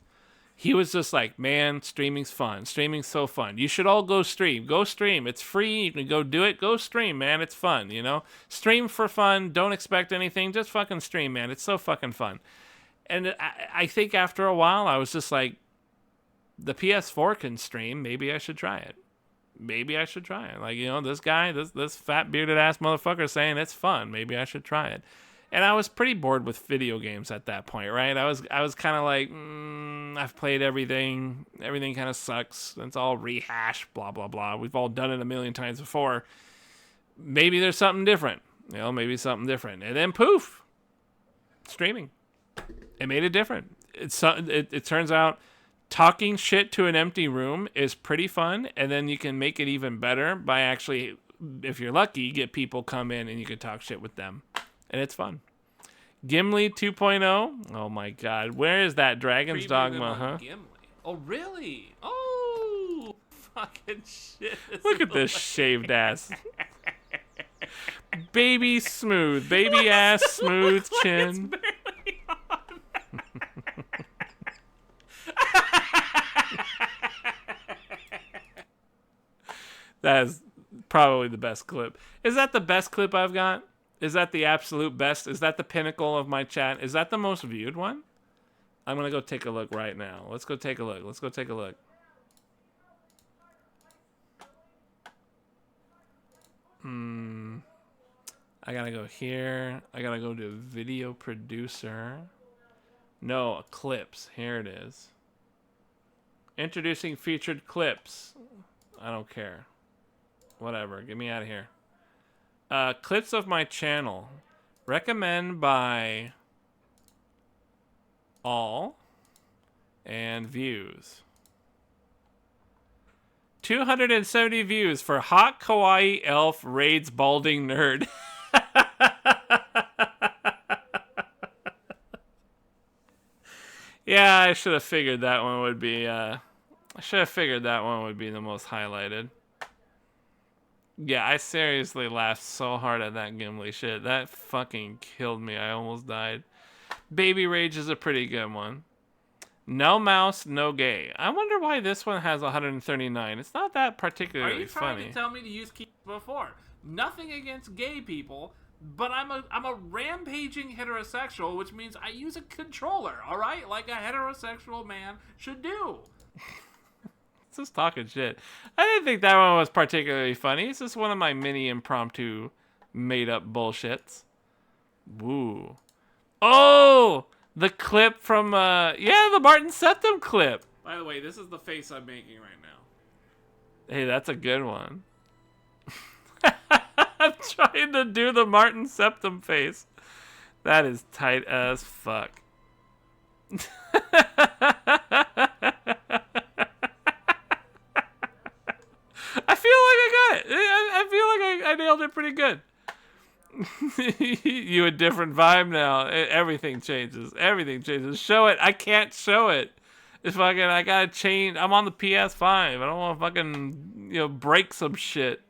He was just like, man, streaming's fun. Streaming's so fun. You should all go stream. Go stream. It's free. You can go do it. Go stream, man. It's fun, Stream for fun. Don't expect anything. Just fucking stream, man. It's so fucking fun. And I think after a while, I was just like, the PS4 can stream. Maybe I should try it. Like, this guy, this fat bearded ass motherfucker saying it's fun. Maybe I should try it. And I was pretty bored with video games at that point, right? I was kind of like, I've played everything. Everything kind of sucks. It's all rehash, blah, blah, blah. We've all done it a million times before. Maybe there's something different. Maybe something different. And then poof, streaming. It made it different. It turns out talking shit to an empty room is pretty fun, and then you can make it even better by actually, if you're lucky, get people come in and you can talk shit with them. And it's fun. Gimli 2.0? Oh my god. Where is that Dragon's Dogma, huh? Gimli. Oh, really? Oh, fucking shit. Look at this shaved ass. Baby smooth. Baby ass smooth chin. That is probably the best clip. Is that the best clip I've got? Is that the absolute best? Is that the pinnacle of my chat? Is that the most viewed one? I'm going to go take a look right now. Let's go take a look. I got to go here. I got to go to video producer. No, clips. Here it is. Introducing featured clips. I don't care. Whatever. Get me out of here. Clips of my channel. Recommend by all and views. 270 views for Hot Kawaii Elf Raids Balding Nerd. Yeah, I should have figured that one would be the most highlighted. Yeah, I seriously laughed so hard at that Gimli shit. That fucking killed me. I almost died. Baby Rage is a pretty good one. No mouse, no gay. I wonder why this one has 139. It's not that Are particularly you trying funny. to tell me to use keys before? Nothing against gay people, but I'm a rampaging heterosexual, which means I use a controller, all right? Like a heterosexual man should do. It's just talking shit. I didn't think that one was particularly funny. It's just one of my mini impromptu made up bullshits. Woo. Oh! The clip from, the Martin Septim clip. By the way, this is the face I'm making right now. Hey, that's a good one. I'm trying to do the Martin Septim face. That is tight as fuck. I feel like I got it. I feel like I nailed it pretty good. You a different vibe now. Everything changes. Everything changes. Show it. I can't show it. It's fucking. I gotta change. I'm on the PS5. I don't want to fucking break some shit.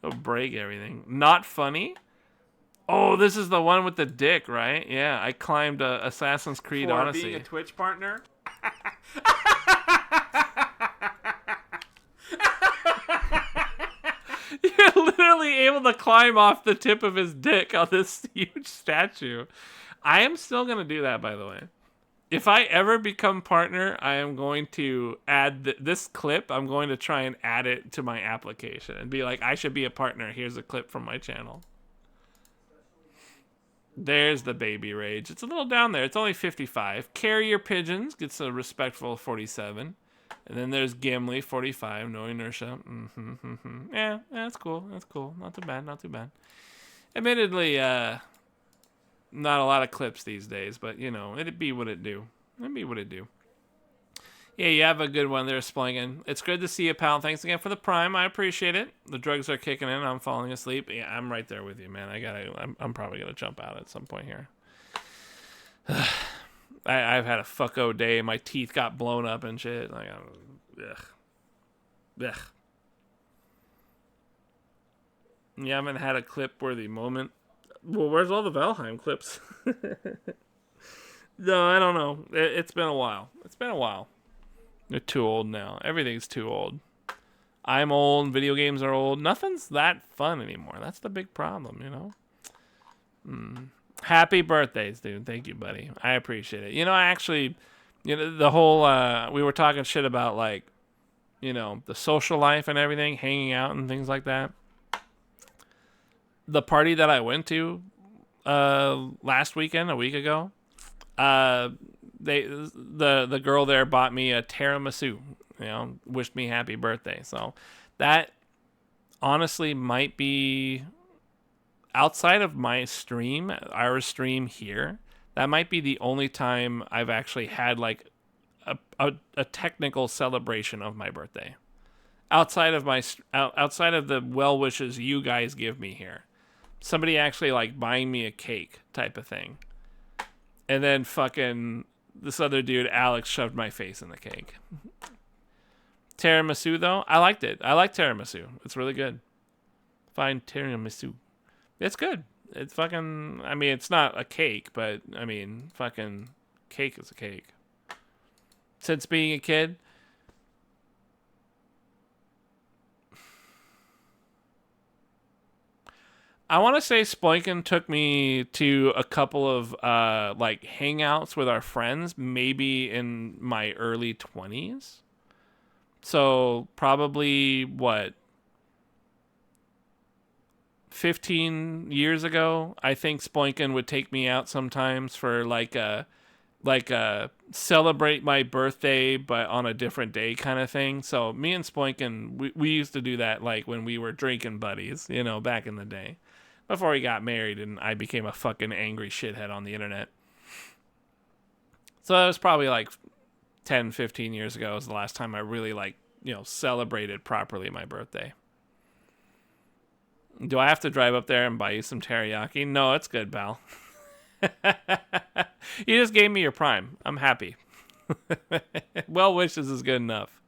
I'll break everything. Not funny. Oh, this is the one with the dick, right? Yeah, I climbed Assassin's Creed Odyssey. For being a Twitch partner. You're literally able to climb off the tip of his dick on this huge statue. I am still going to do that, by the way. If I ever become partner, I am going to add this clip. I'm going to try and add it to my application and be like, I should be a partner. Here's a clip from my channel. There's the Baby Rage. It's a little down there. It's only 55. Carrier Pigeons gets a respectful 47. And then there's Gimli, 45, no inertia. Yeah, that's cool. That's cool. Not too bad. Not too bad. Admittedly, not a lot of clips these days, but it'd be what it do. It'd be what it do. Yeah, you have a good one there, Splinkin. It's good to see you, pal. Thanks again for the Prime. I appreciate it. The drugs are kicking in. I'm falling asleep. Yeah, I'm right there with you, man. I'm probably gonna jump out at some point here. I've had a fucko day. My teeth got blown up and shit. Like, ugh. You haven't had a clip-worthy moment. Well, where's all the Valheim clips? No, I don't know. It's been a while. It's been a while. They're too old now. Everything's too old. I'm old. Video games are old. Nothing's that fun anymore. That's the big problem, Happy birthdays, dude. Thank you, buddy. I appreciate it. I actually, the whole, we were talking shit about, like, the social life and everything, hanging out and things like that. The party that I went to last weekend, a week ago, the girl there bought me a tiramisu, wished me happy birthday. So that honestly might be, outside of my stream, our stream here, that might be the only time I've actually had like a technical celebration of my birthday. Outside of the well wishes you guys give me here, somebody actually like buying me a cake type of thing, and then fucking this other dude Alex shoved my face in the cake. Tiramisu though, I liked it. I like tiramisu. It's really good. Fine tiramisu. It's good. It's fucking, I mean, it's not a cake, but I mean, fucking cake is a cake. Since being a kid, I want to say Splinkin took me to a couple of like hangouts with our friends, maybe in my early 20s. So probably what, 15 years ago, I think Splinkin would take me out sometimes for like a celebrate my birthday but on a different day kind of thing. So me and Splinkin, we used to do that like when we were drinking buddies, back in the day. Before he got married and I became a fucking angry shithead on the internet. So that was probably like 10, 15 years ago was the last time I really like, celebrated properly my birthday. Do I have to drive up there and buy you some teriyaki? No, it's good, pal. You just gave me your Prime. I'm happy. Well wishes is good enough.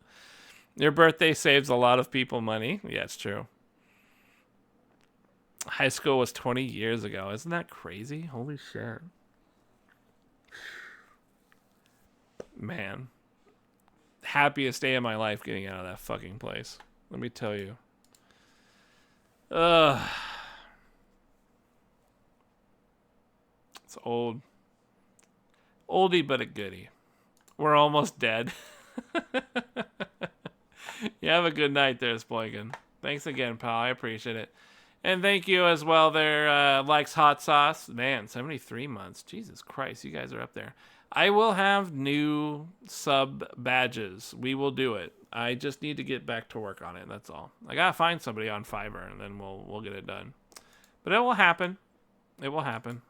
Your birthday saves a lot of people money. Yeah, it's true. High school was 20 years ago. Isn't that crazy? Holy shit. Man. Happiest day of my life getting out of that fucking place. Let me tell you. Ugh. It's old. Oldie but a goodie. We're almost dead. You have a good night there, Sploigan. Thanks again, pal. I appreciate it. And thank you as well there, Likes Hot Sauce. Man, 73 months. Jesus Christ, you guys are up there. I will have new sub badges. We will do it. I just need to get back to work on it. That's all. I gotta find somebody on Fiverr, and then we'll get it done. But it will happen. It will happen.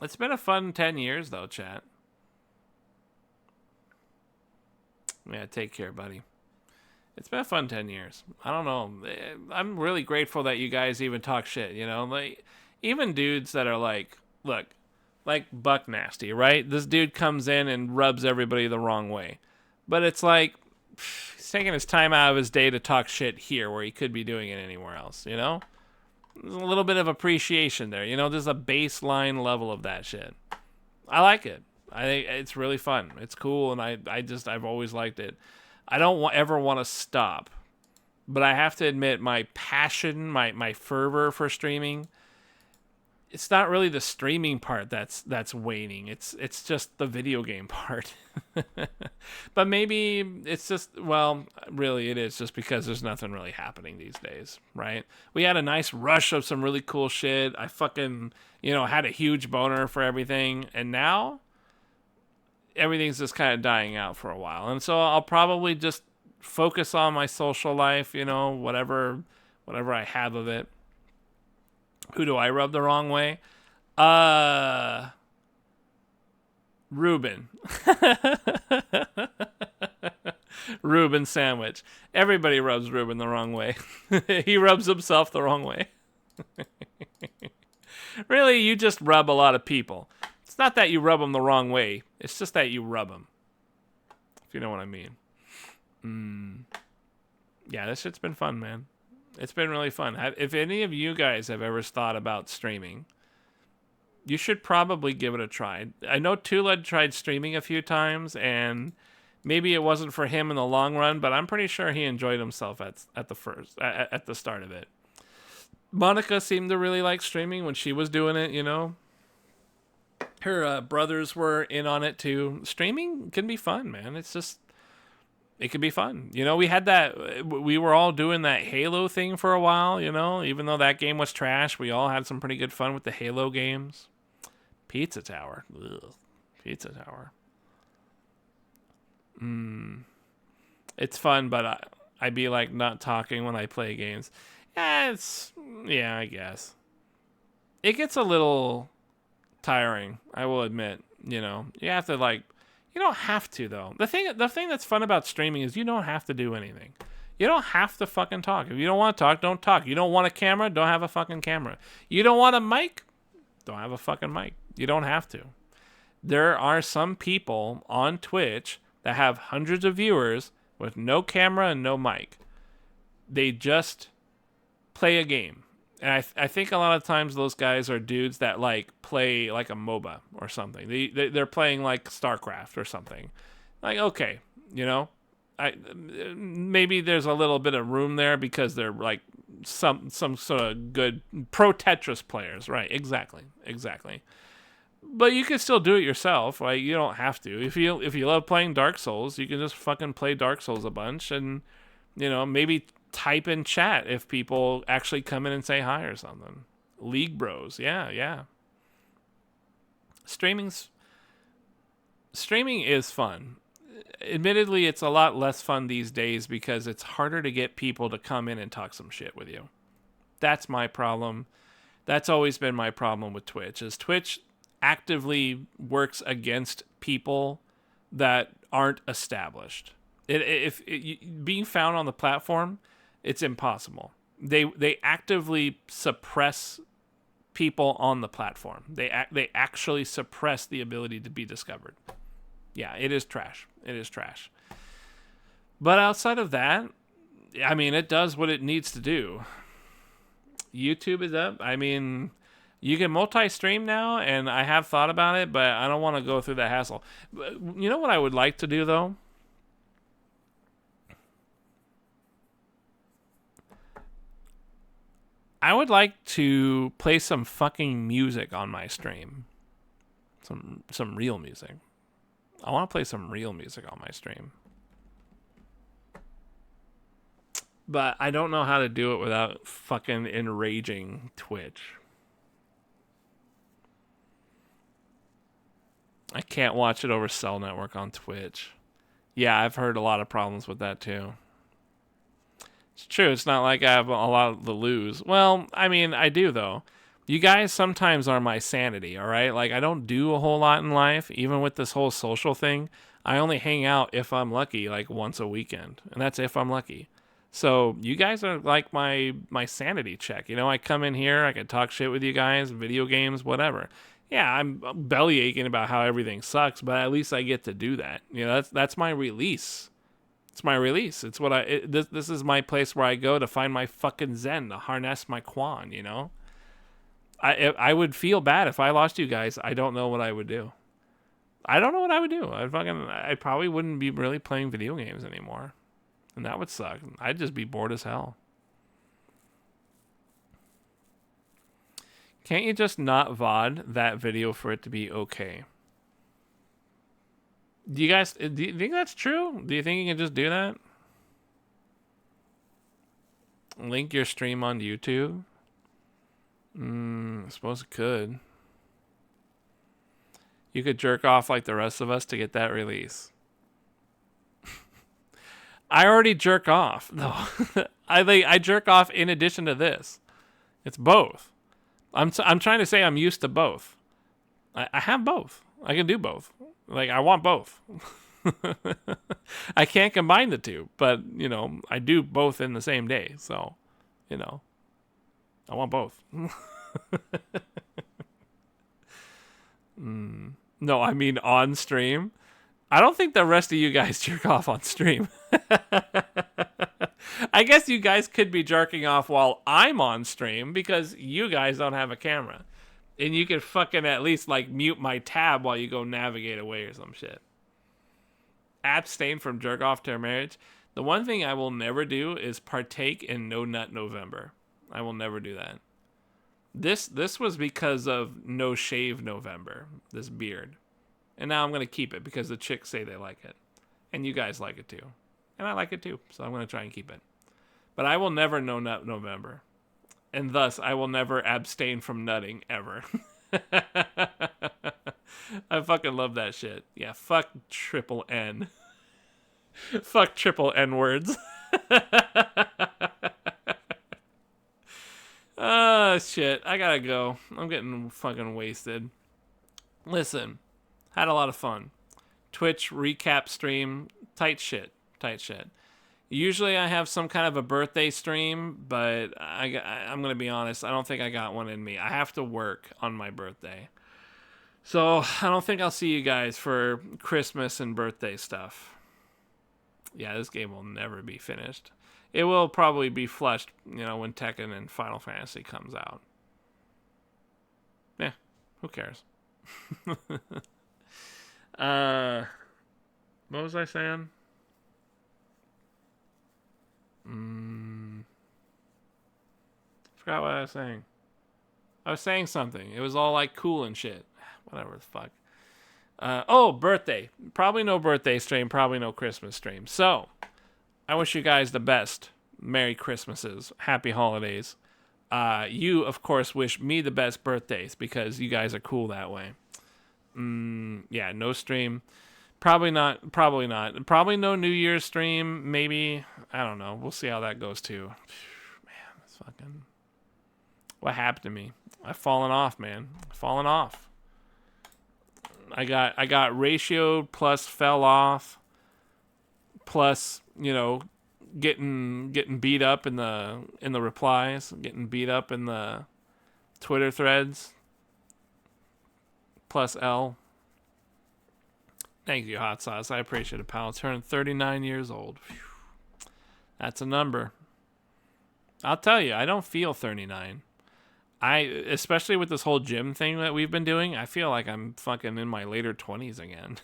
It's been a fun 10 years, though, chat. Yeah, take care, buddy. It's been a fun 10 years. I don't know. I'm really grateful that you guys even talk shit, you know? Like, even dudes that are like, look, like Buck Nasty, right? This dude comes in and rubs everybody the wrong way. But it's like, he's taking his time out of his day to talk shit here where he could be doing it anywhere else, you know? There's a little bit of appreciation there. You know, there's a baseline level of that shit. I like it. I think it's really fun. It's cool, and I've always liked it. I don't ever want to stop, but I have to admit my passion, my fervor for streaming, it's not really the streaming part that's waning. It's just the video game part. But maybe it's just, well, really it is just because there's nothing really happening these days, right? We had a nice rush of some really cool shit. I fucking, had a huge boner for everything, and now everything's just kind of dying out for a while. And so I'll probably just focus on my social life, whatever I have of it. Who do I rub the wrong way? Ruben. Ruben Sandwich. Everybody rubs Ruben the wrong way. He rubs himself the wrong way. Really, you just rub a lot of people. It's not that you rub them the wrong way. It's just that you rub them. If you know what I mean. Yeah, this shit's been fun, man. It's been really fun. If any of you guys have ever thought about streaming, you should probably give it a try. I know Tulad tried streaming a few times, and maybe it wasn't for him in the long run, but I'm pretty sure he enjoyed himself at the start of it. Monica seemed to really like streaming when she was doing it, Her brothers were in on it too. Streaming can be fun, man. It can be fun. We had we were all doing that Halo thing for a while, even though that game was trash, we all had some pretty good fun with the Halo games. Pizza Tower. Ugh. Pizza Tower. It's fun, but I'd be like not talking when I play games. Yeah, I guess. It gets a little tiring, I will admit. You have to you don't have to, though. The thing that's fun about streaming is you don't have to do anything. You don't have to fucking talk. If you don't want to talk, don't talk. You don't want a camera, don't have a fucking camera. You don't want a mic, don't have a fucking mic. You don't have to. There are some people on Twitch that have hundreds of viewers with no camera and no mic. They just play a game. And I think a lot of times those guys are dudes that play like a MOBA or something. They're playing like StarCraft or something. Like, okay, maybe there's a little bit of room there because they're like some sort of good pro Tetris players, right? Exactly. But you can still do it yourself. Like, you don't have to. If you love playing Dark Souls, you can just fucking play Dark Souls a bunch and maybe type in chat if people actually come in and say hi or something. League Bros. Yeah. Streaming is fun. Admittedly, it's a lot less fun these days because it's harder to get people to come in and talk some shit with you. That's my problem. That's always been my problem with Twitch, is Twitch actively works against people that aren't established. Being found on the platform, it's impossible. They actively suppress people on the platform. They actually suppress the ability to be discovered. Yeah, it is trash. But outside of that, I mean, it does what it needs to do. YouTube is up. I mean, you can multi-stream now, and I have thought about it, but I don't want to go through the hassle. You know what I would like to do, though? I would like to play some fucking music on my stream. Some real music. I want to play some real music on my stream. But I don't know how to do it without fucking enraging Twitch. I can't watch it over Cell Network on Twitch. Yeah, I've heard a lot of problems with that too. It's true, it's not like I have a lot to lose. Well, I mean, I do though. You guys sometimes are my sanity, alright? Like, I don't do a whole lot in life, even with this whole social thing. I only hang out if I'm lucky, like once a weekend. And that's if I'm lucky. So you guys are like my sanity check. You know, I come in here, I can talk shit with you guys, video games, whatever. Yeah, I'm belly aching about how everything sucks, but at least I get to do that. You know, that's my release. It's my release. It's what this is my place where I go to find my fucking zen, to harness my quan. You know, I would feel bad if I lost you guys. I don't know what I would do. I don't know what I would do. I probably wouldn't be really playing video games anymore. And that would suck. I'd just be bored as hell. Can't you just not VOD that video for it to be okay? Do you think that's true? Do you think you can just do that? Link your stream on YouTube? I suppose it could. You could jerk off like the rest of us to get that release. I already jerk off. No, I jerk off in addition to this. It's both. I'm trying to say I'm used to both. I have both. I can do both. Like, I want both. I can't combine the two, but you know, I do both in the same day. So, you know, I want both. No, I mean on stream. I don't think the rest of you guys jerk off on stream. I guess you guys could be jerking off while I'm on stream because you guys don't have a camera. And you could fucking at least like mute my tab while you go navigate away or some shit. Abstain from jerk off to marriage. The one thing I will never do is partake in No Nut November. I will never do that. This was because of No Shave November, this beard. And now I'm going to keep it because the chicks say they like it. And you guys like it too. And I like it too, so I'm going to try and keep it. But I will never No Nut November. And thus, I will never abstain from nutting, ever. I fucking love that shit. Yeah, fuck triple N. Fuck triple N words. Oh, shit. I gotta go. I'm getting fucking wasted. Listen, had a lot of fun. Twitch recap stream. Tight shit. Tight shit. Usually I have some kind of a birthday stream, but I'm going to be honest, I don't think I got one in me. I have to work on my birthday. So I don't think I'll see you guys for Christmas and birthday stuff. Yeah, this game will never be finished. It will probably be flushed, you know, when Tekken and Final Fantasy comes out. Yeah, who cares? What was I saying? Forgot what I was saying. I was saying something. It was all like cool and shit. Whatever the fuck. Birthday. Probably no birthday stream. Probably no Christmas stream. So, I wish you guys the best. Merry Christmases. Happy holidays. You, of course, wish me the best birthdays because you guys are cool that way. Yeah, no stream. Probably not. Probably no New Year's stream. Maybe. I don't know. We'll see how that goes too. Man, that's fucking... What happened to me? I've fallen off, man. I've fallen off. I got ratioed plus fell off. Plus, you know, getting beat up in the replies, getting beat up in the Twitter threads. Plus L. Thank you, Hot Sauce. I appreciate it, pal. Turned 39 years old. Whew. That's a number. I'll tell you, I don't feel 39. Especially with this whole gym thing that we've been doing, I feel like I'm fucking in my later 20s again.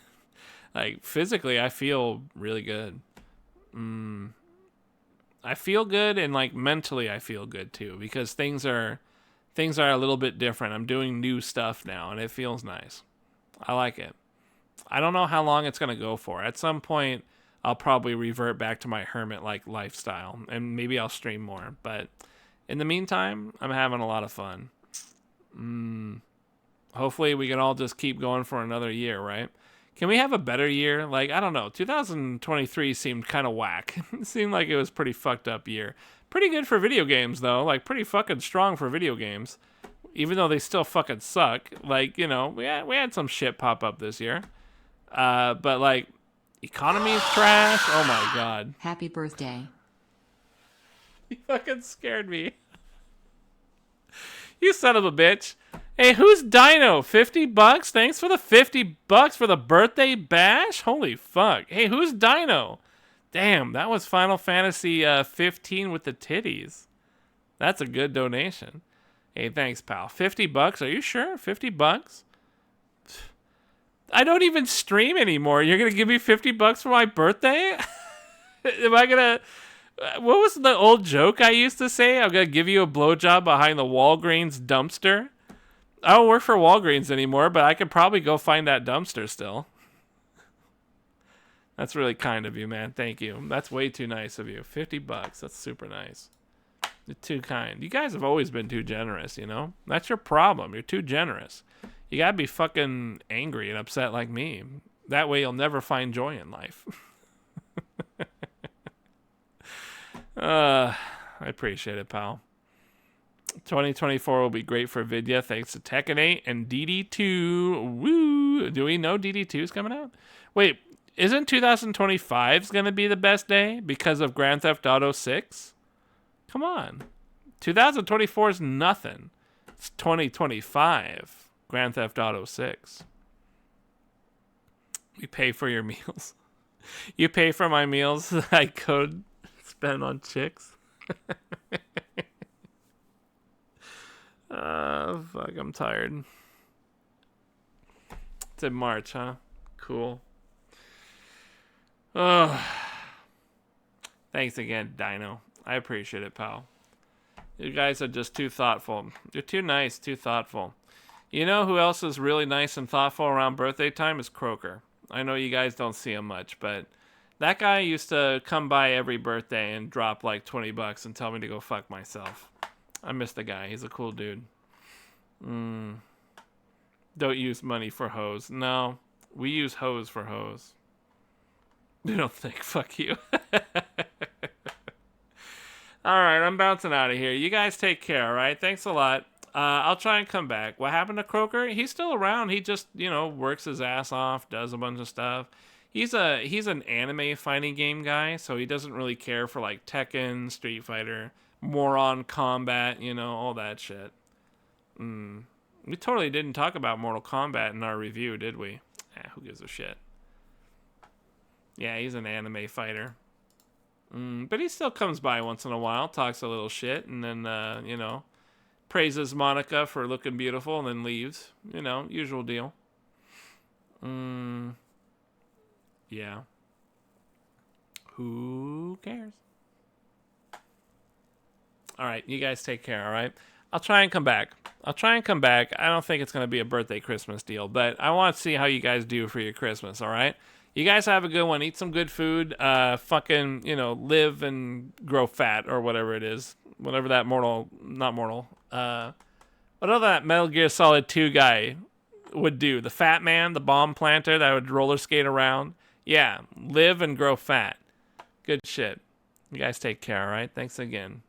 Like, physically, I feel really good. I feel good, and like mentally I feel good too, because things are a little bit different. I'm doing new stuff now, and it feels nice. I like it. I don't know how long it's going to go for. At some point, I'll probably revert back to my hermit-like lifestyle, and maybe I'll stream more. But in the meantime, I'm having a lot of fun. Hopefully, we can all just keep going for another year, right? Can we have a better year? Like, I don't know. 2023 seemed kind of whack. It seemed like it was a pretty fucked up year. Pretty good for video games, though. Like, pretty fucking strong for video games. Even though they still fucking suck. Like, we had some shit pop up this year. But, like, economy is trash. Oh, my God. Happy birthday. You fucking scared me. You son of a bitch. Hey, who's Dino? $50? Thanks for the $50 for the birthday bash? Holy fuck. Hey, who's Dino? Damn, that was Final Fantasy 15 with the titties. That's a good donation. Hey, thanks, pal. $50? Are you sure? $50? I don't even stream anymore. You're going to give me $50 for my birthday? Am I going to... What was the old joke I used to say? I'm going to give you a blowjob behind the Walgreens dumpster? I don't work for Walgreens anymore, but I could probably go find that dumpster still. That's really kind of you, man. Thank you. That's way too nice of you. $50. That's super nice. You're too kind. You guys have always been too generous, That's your problem. You're too generous. You gotta be fucking angry and upset like me. That way you'll never find joy in life. I appreciate it, pal. 2024 will be great for Vidya thanks to Tekken 8 and DD2. Woo! Do we know DD2 is coming out? Wait, isn't 2025's going to be the best day because of Grand Theft Auto 6? Come on. 2024 is nothing. It's 2025. Grand Theft Auto 6. We pay for your meals. You pay for my meals that I could spend on chicks? Fuck, I'm tired. It's in March, huh? Cool. Thanks again, Dino. I appreciate it, pal. You guys are just too thoughtful. You're too nice, too thoughtful. You know who else is really nice and thoughtful around birthday time is Croaker. I know you guys don't see him much, but that guy used to come by every birthday and drop like $20 and tell me to go fuck myself. I miss the guy. He's a cool dude. Don't use money for hoes. No, we use hoes for hoes. You don't think? Fuck you. All right, I'm bouncing out of here. You guys take care, all right? Thanks a lot. I'll try and come back. What happened to Croaker? He's still around. He just, works his ass off, does a bunch of stuff. He's an anime fighting game guy, so he doesn't really care for like Tekken, Street Fighter, Moron Combat, all that shit. We totally didn't talk about Mortal Kombat in our review, did we? Who gives a shit? Yeah, he's an anime fighter. But he still comes by once in a while, talks a little shit, and then, praises Monica for looking beautiful, and then leaves. Usual deal. Yeah. Who cares? All right, you guys take care, all right? I'll try and come back. I don't think it's going to be a birthday Christmas deal, but I want to see how you guys do for your Christmas, all right? You guys have a good one. Eat some good food. Fucking, live and grow fat or whatever it is. Whatever that whatever that Metal Gear Solid 2 guy would do. The fat man, the bomb planter that would roller skate around. Yeah, live and grow fat. Good shit. You guys take care, all right? Thanks again.